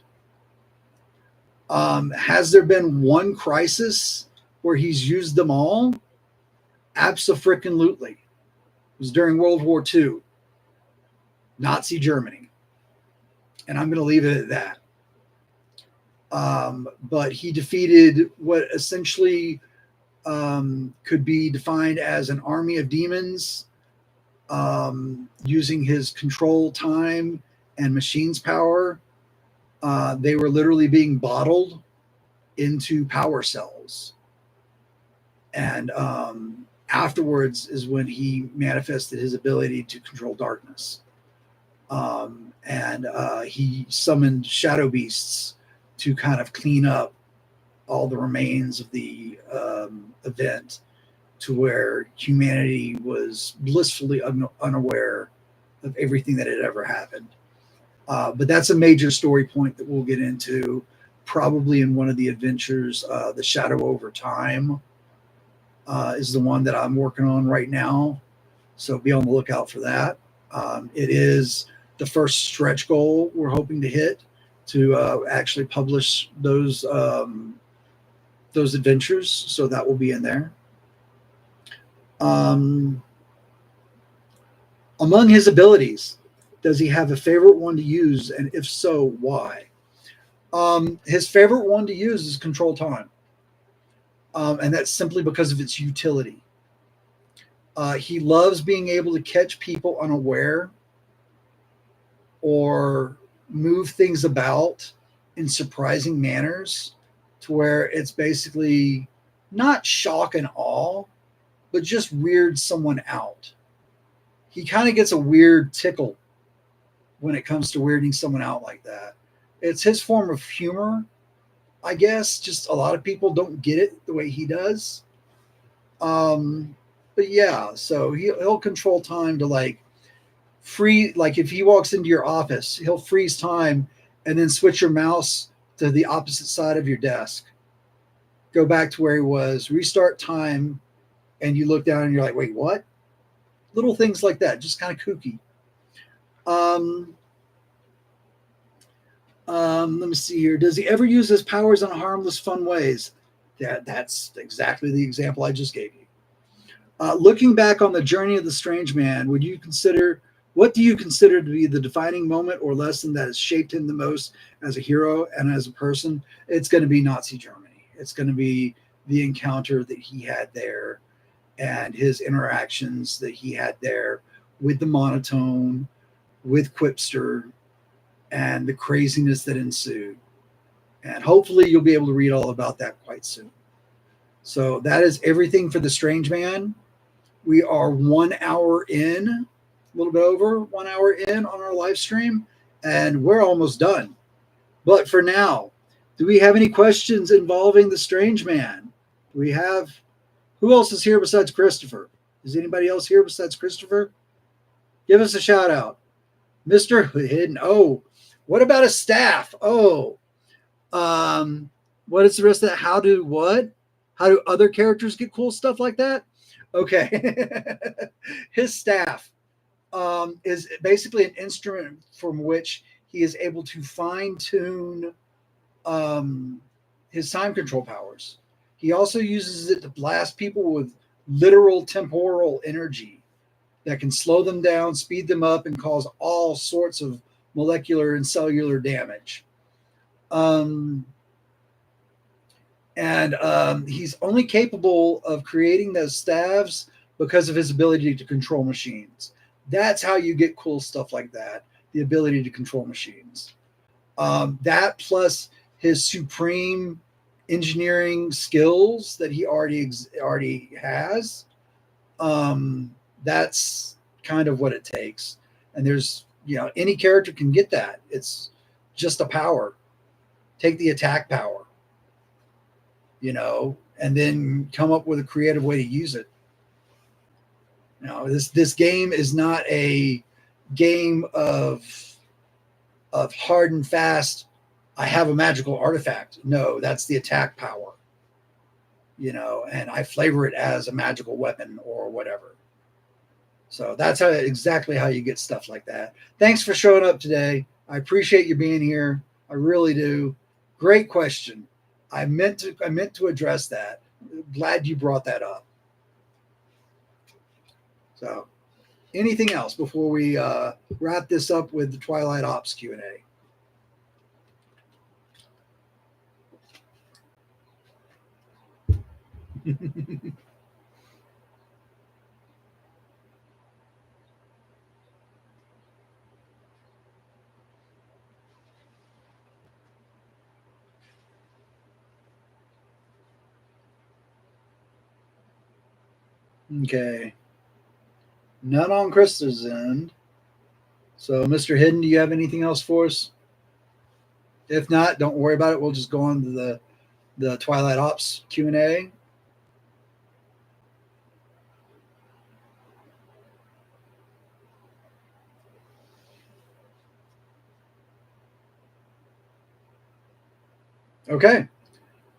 Has there been one crisis where he's used them all? Abso-freaking-lutely. It was during World War II, Nazi Germany. And I'm going to leave it at that. But he defeated what essentially could be defined as an army of demons, using his control time and machines power. They were literally being bottled into power cells. And afterwards is when he manifested his ability to control darkness. And he summoned shadow beasts to kind of clean up all the remains of the event, to where humanity was blissfully unaware of everything that had ever happened. But that's a major story point that we'll get into probably in one of the adventures. The Shadow Over Time is the one that I'm working on right now. So be on the lookout for that. It is the first stretch goal we're hoping to hit, to actually publish those adventures. So that will be in there. Among his abilities, does he have a favorite one to use? And if so, why? His favorite one to use is control time. And that's simply because of its utility. He loves being able to catch people unaware or move things about in surprising manners, to where it's basically not shock and awe, but just weird someone out. He kind of gets a weird tickle when it comes to weirding someone out like that. It's his form of humor, I guess. Just a lot of people don't get it the way he does. But yeah, so he'll control time to like like if he walks into your office, he'll freeze time and then switch your mouse to the opposite side of your desk. Go back to where he was, restart time, and you look down and you're like, wait, what? Little things like that, just kind of kooky. Let me see here. Does he ever use his powers in harmless, fun ways? That's exactly the example I just gave you. Looking back on the journey of the strange man, what do you consider to be the defining moment or lesson that has shaped him the most as a hero and as a person? It's going to be Nazi Germany. It's going to be the encounter that he had there, and his interactions that he had there with the monotone, with Quipster, and the craziness that ensued. And hopefully you'll be able to read all about that quite soon. So that is everything for the Strange Man. We are 1 hour in, a little bit over 1 hour in on our live stream, and we're almost done. But for now, do we have any questions involving the Strange Man? Who else is here besides Christopher? Is anybody else here besides Christopher? Give us a shout out. Mr. Hidden. Oh, what about a staff? Oh, what is the rest of that? How do other characters get cool stuff like that? Okay. His staff is basically an instrument from which he is able to fine tune his time control powers. He also uses it to blast people with literal temporal energy. that can slow them down, speed them up, and cause all sorts of molecular and cellular damage. Um, and he's only capable of creating those staves because of his ability to control machines. That's how you get cool stuff like that, the ability to control machines. That plus his supreme engineering skills that he already has. That's kind of what it takes. And there's, any character can get that. It's just a power. Take the attack power, and then come up with a creative way to use it. This game is not a game of hard and fast. I have a magical artifact. No, that's the attack power, and I flavor it as a magical weapon or whatever. So that's exactly how you get stuff like that. Thanks for showing up today. I appreciate you being here. I really do. Great question. I meant to address that. Glad you brought that up. So, anything else before we wrap this up with the Twilight Ops Q&A? Okay. None on Krista's end. So, Mr. Hidden, do you have anything else for us? If not, don't worry about it. We'll just go on to the Twilight Ops Q&A. Okay.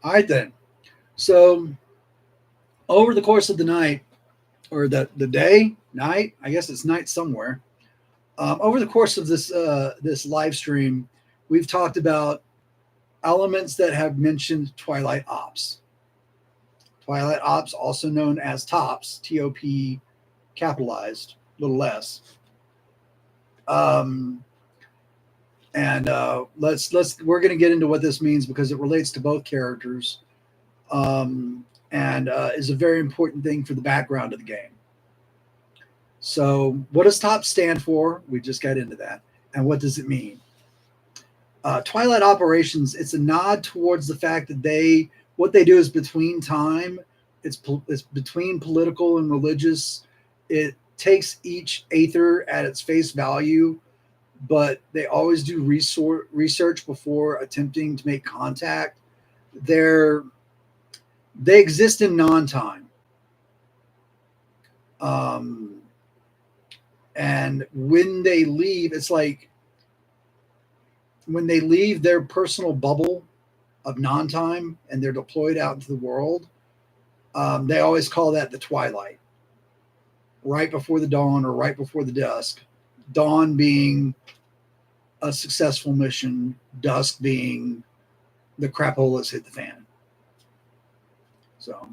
All right, then. So, over the course of the night, or the day, night, I guess it's night somewhere. Over the course of this live stream, we've talked about elements that have mentioned Twilight Ops. Twilight Ops, also known as TOPS, TOP capitalized, little less. And we're going to get into what this means because it relates to both characters, and is a very important thing for the background of the game. So, what does TOPS stand for? We just got into that. And what does it mean? Twilight Operations, it's a nod towards the fact that what they do is between time. It's between political and religious. It takes each Aether at its face value, but they always do research before attempting to make contact. They exist in non-time. And when they leave, it's like when they leave their personal bubble of non-time and they're deployed out into the world, they always call that the twilight, right before the dawn or right before the dusk. Dawn being a successful mission, dusk being the crapolas hit the fan. So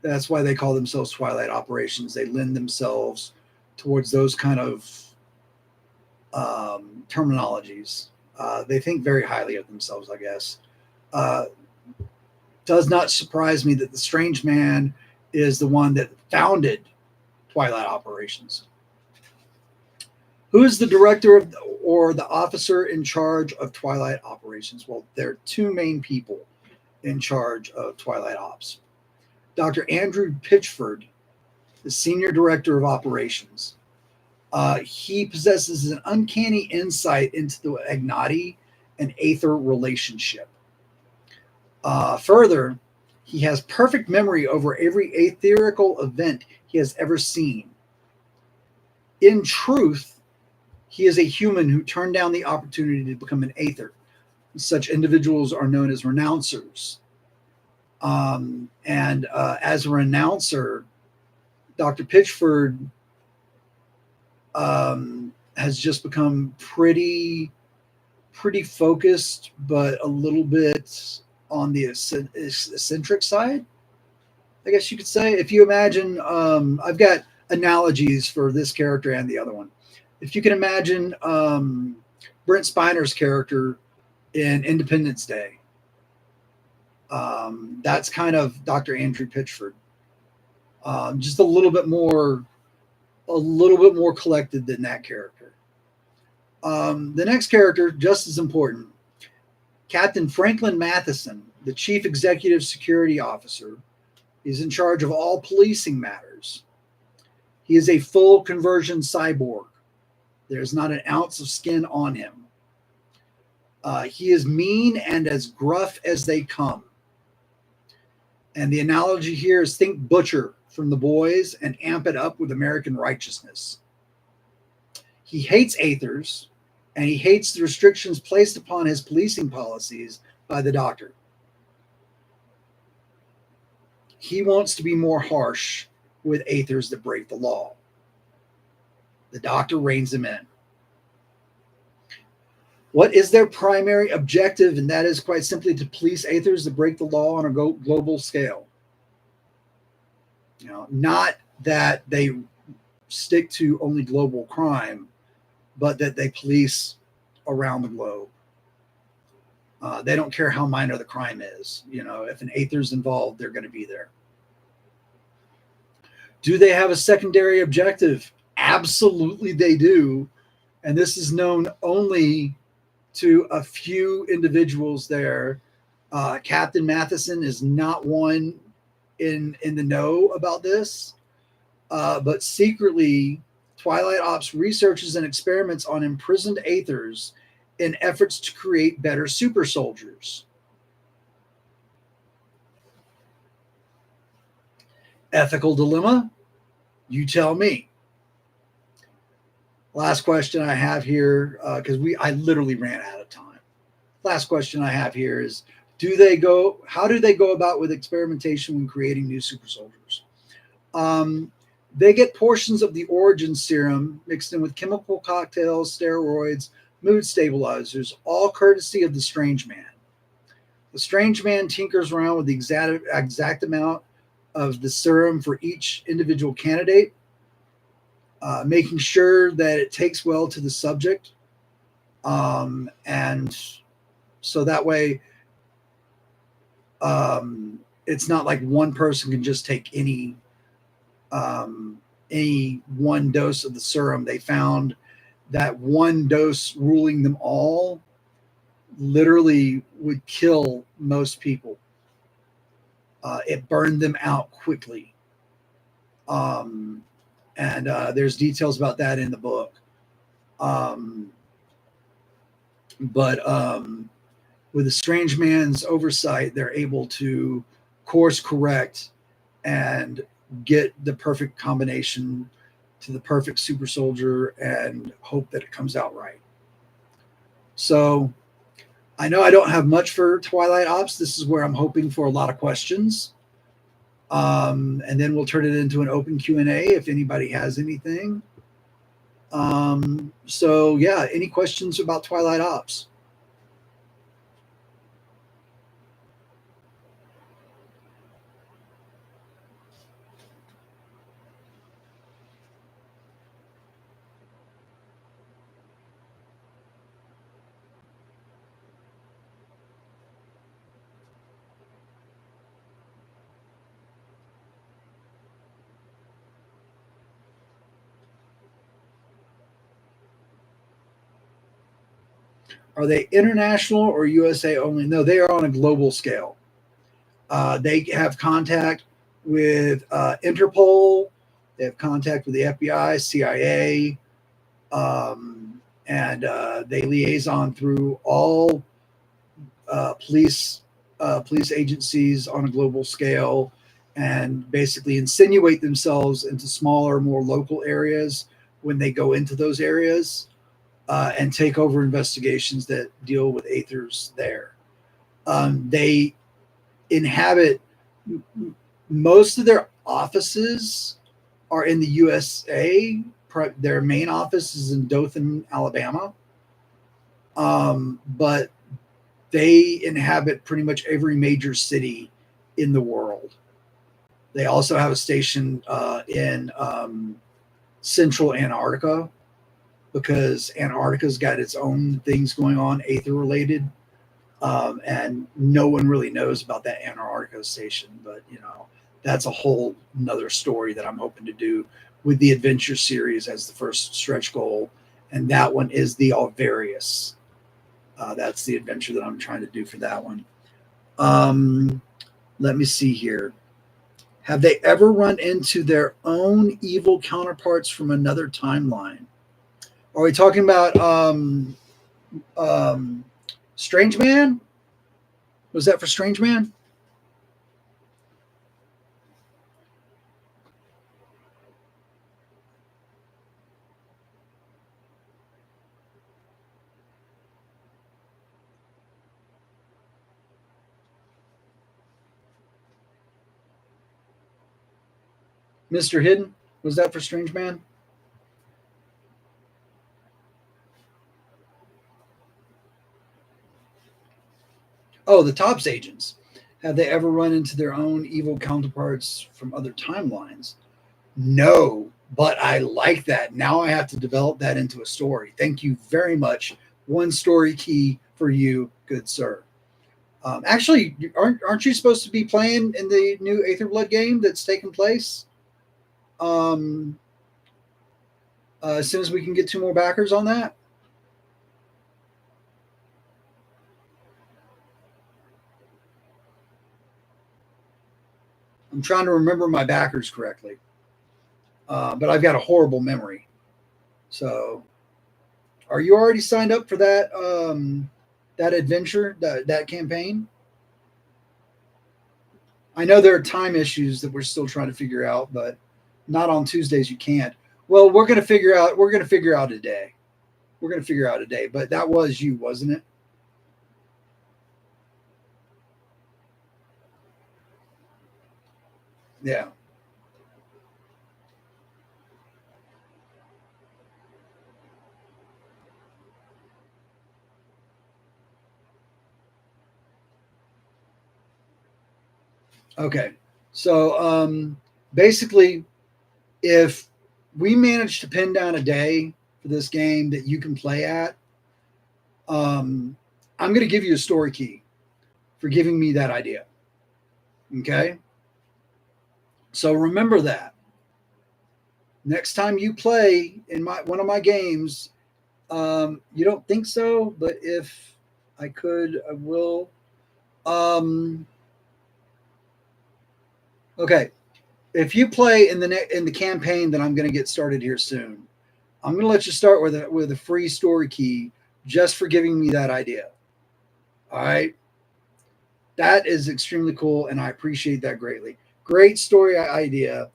that's why they call themselves Twilight Operations. They lend themselves towards those kind of terminologies. They think very highly of themselves, I guess. Does not surprise me that the Strange Man is the one that founded Twilight Operations. Who is the director or the officer in charge of Twilight Operations? Well, there are two main people in charge of Twilight Ops. Dr. Andrew Pitchford, the senior director of operations. He possesses an uncanny insight into the Agnati and Aether relationship. Further, he has perfect memory over every aetherical event he has ever seen. In truth, he is a human who turned down the opportunity to become an Aether. Such individuals are known as renouncers. As a renouncer, Dr. Pitchford has just become pretty focused, but a little bit on the eccentric side, I guess you could say. If you imagine, I've got analogies for this character and the other one. If you can imagine Brent Spiner's character in Independence Day, that's kind of Dr. Andrew Pitchford. Just a little bit more collected than that character. The next character, just as important, Captain Franklin Matheson, the Chief Executive Security Officer. He's in charge of all policing matters. He is a full conversion cyborg. There's not an ounce of skin on him. He is mean and as gruff as they come. And the analogy here is think Butcher from The Boys and amp it up with American righteousness. He hates Aethers, and he hates the restrictions placed upon his policing policies by the Doctor. He wants to be more harsh with Aethers that break the law. The Doctor reins him in. What is their primary objective? And that is quite simply to police Aethers that break the law on a global scale. Not that they stick to only global crime, but that they police around the globe. They don't care how minor the crime is. If an Aether's involved, they're going to be there. Do they have a secondary objective? Absolutely they do. And this is known only to a few individuals there. Captain Matheson is not one in the know about this. But secretly, Twilight Ops researches and experiments on imprisoned Aethers in efforts to create better super soldiers. Ethical dilemma? You tell me. Last question I have here, because I literally ran out of time. Last question I have here is, how do they go about with experimentation when creating new super soldiers? They get portions of the origin serum mixed in with chemical cocktails, steroids, mood stabilizers, all courtesy of the Strange Man. The Strange Man tinkers around with the exact amount of the serum for each individual candidate, making sure that it takes well to the subject. And so that way, it's not like one person can just take any one dose of the serum. They found that one dose ruling them all literally would kill most people. It burned them out quickly. And there's details about that in the book. But with the Strange Man's oversight, they're able to course correct and get the perfect combination to the perfect super soldier and hope that it comes out right. So I know I don't have much for Twilight Ops. This is where I'm hoping for a lot of questions. And then we'll turn it into an open Q&A if anybody has anything. So yeah, any questions about Twilight Ops? Are they international or USA only? No, they are on a global scale. They have contact with Interpol. They have contact with the FBI, CIA, and they liaison through all police agencies on a global scale, and basically insinuate themselves into smaller, more local areas when they go into those areas. And take over investigations that deal with Aethers there. They inhabit, most of their offices are in the USA. Their main office is in Dothan, Alabama. But they inhabit pretty much every major city in the world. They also have a station in Central Antarctica, because Antarctica's got its own things going on, Aether related, and no one really knows about that Antarctica station. But that's a whole another story that I'm hoping to do with the adventure series as the first stretch goal, and that one is the Alvarius. That's the adventure that I'm trying to do for that one. Let me see here. Have they ever run into their own evil counterparts from another timeline? Are we talking about Strange Man? Was that for Strange Man? Mr. Hidden? Was that for Strange Man? Oh, the Tops agents. Have they ever run into their own evil counterparts from other timelines? No, but I like that. Now I have to develop that into a story. Thank you very much. One story key for you, good sir. Actually, aren't you supposed to be playing in the new Aethyrblood game that's taking place? Um, as soon as we can get two more backers on that. I'm trying to remember my backers correctly, but I've got a horrible memory. So, are you already signed up for that adventure, that campaign? I know there are time issues that we're still trying to figure out, but not on Tuesdays. You can't. Well, we're going to figure out. We're going to figure out a day. We're going to figure out a day. But that was you, wasn't it? Yeah. Okay. So basically, if we manage to pin down a day for this game that you can play at, I'm going to give you a story key for giving me that idea. Okay. So remember that next time you play in one of my games, you don't think so, but if I could, I will. Um, okay. If you play in the campaign that I'm going to get started here soon, I'm going to let you start with a free story key just for giving me that idea. All right. That is extremely cool, and I appreciate that greatly. Great story idea.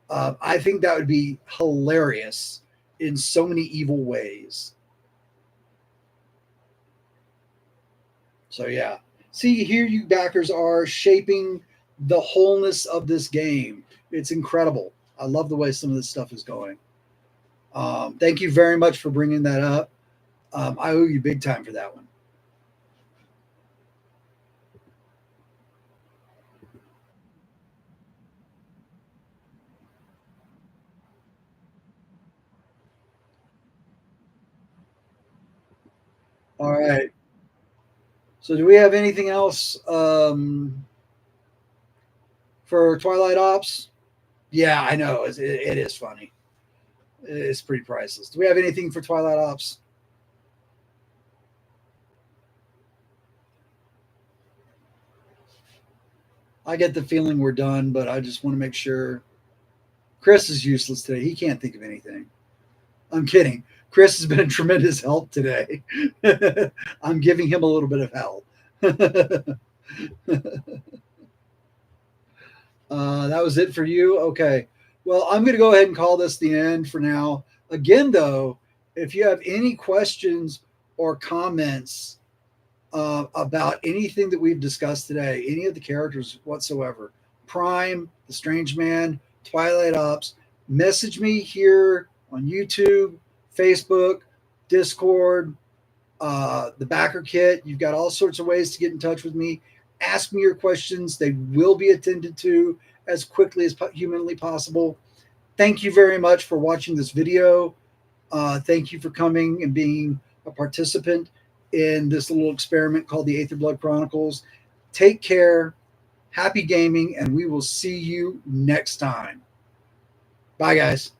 I think that would be hilarious in so many evil ways. So yeah. See, here you backers are shaping the wholeness of this game. It's incredible. I love the way some of this stuff is going. Thank you very much for bringing that up. I owe you big time for that one. All right. So, do we have anything else for Twilight Ops? Yeah, I know. It is funny. It's pretty priceless. Do we have anything for Twilight Ops? I get the feeling we're done, but I just want to make sure. Chris is useless today. He can't think of anything. I'm kidding. Chris has been a tremendous help today. I'm giving him a little bit of help. That was it for you? Okay. Well, I'm going to go ahead and call this the end for now. Again, though, if you have any questions or comments about anything that we've discussed today, any of the characters whatsoever, Prime, The Strange Man, Twilight Ops, message me here on YouTube, Facebook, Discord, the BackerKit. You've got all sorts of ways to get in touch with me. Ask me your questions. They will be attended to as quickly as humanly possible. thank you very much for watching this video. Thank you for coming and being a participant in this little experiment called the Aethyrblood Chronicles. Take care, happy gaming, and we will see you next time. Bye, guys.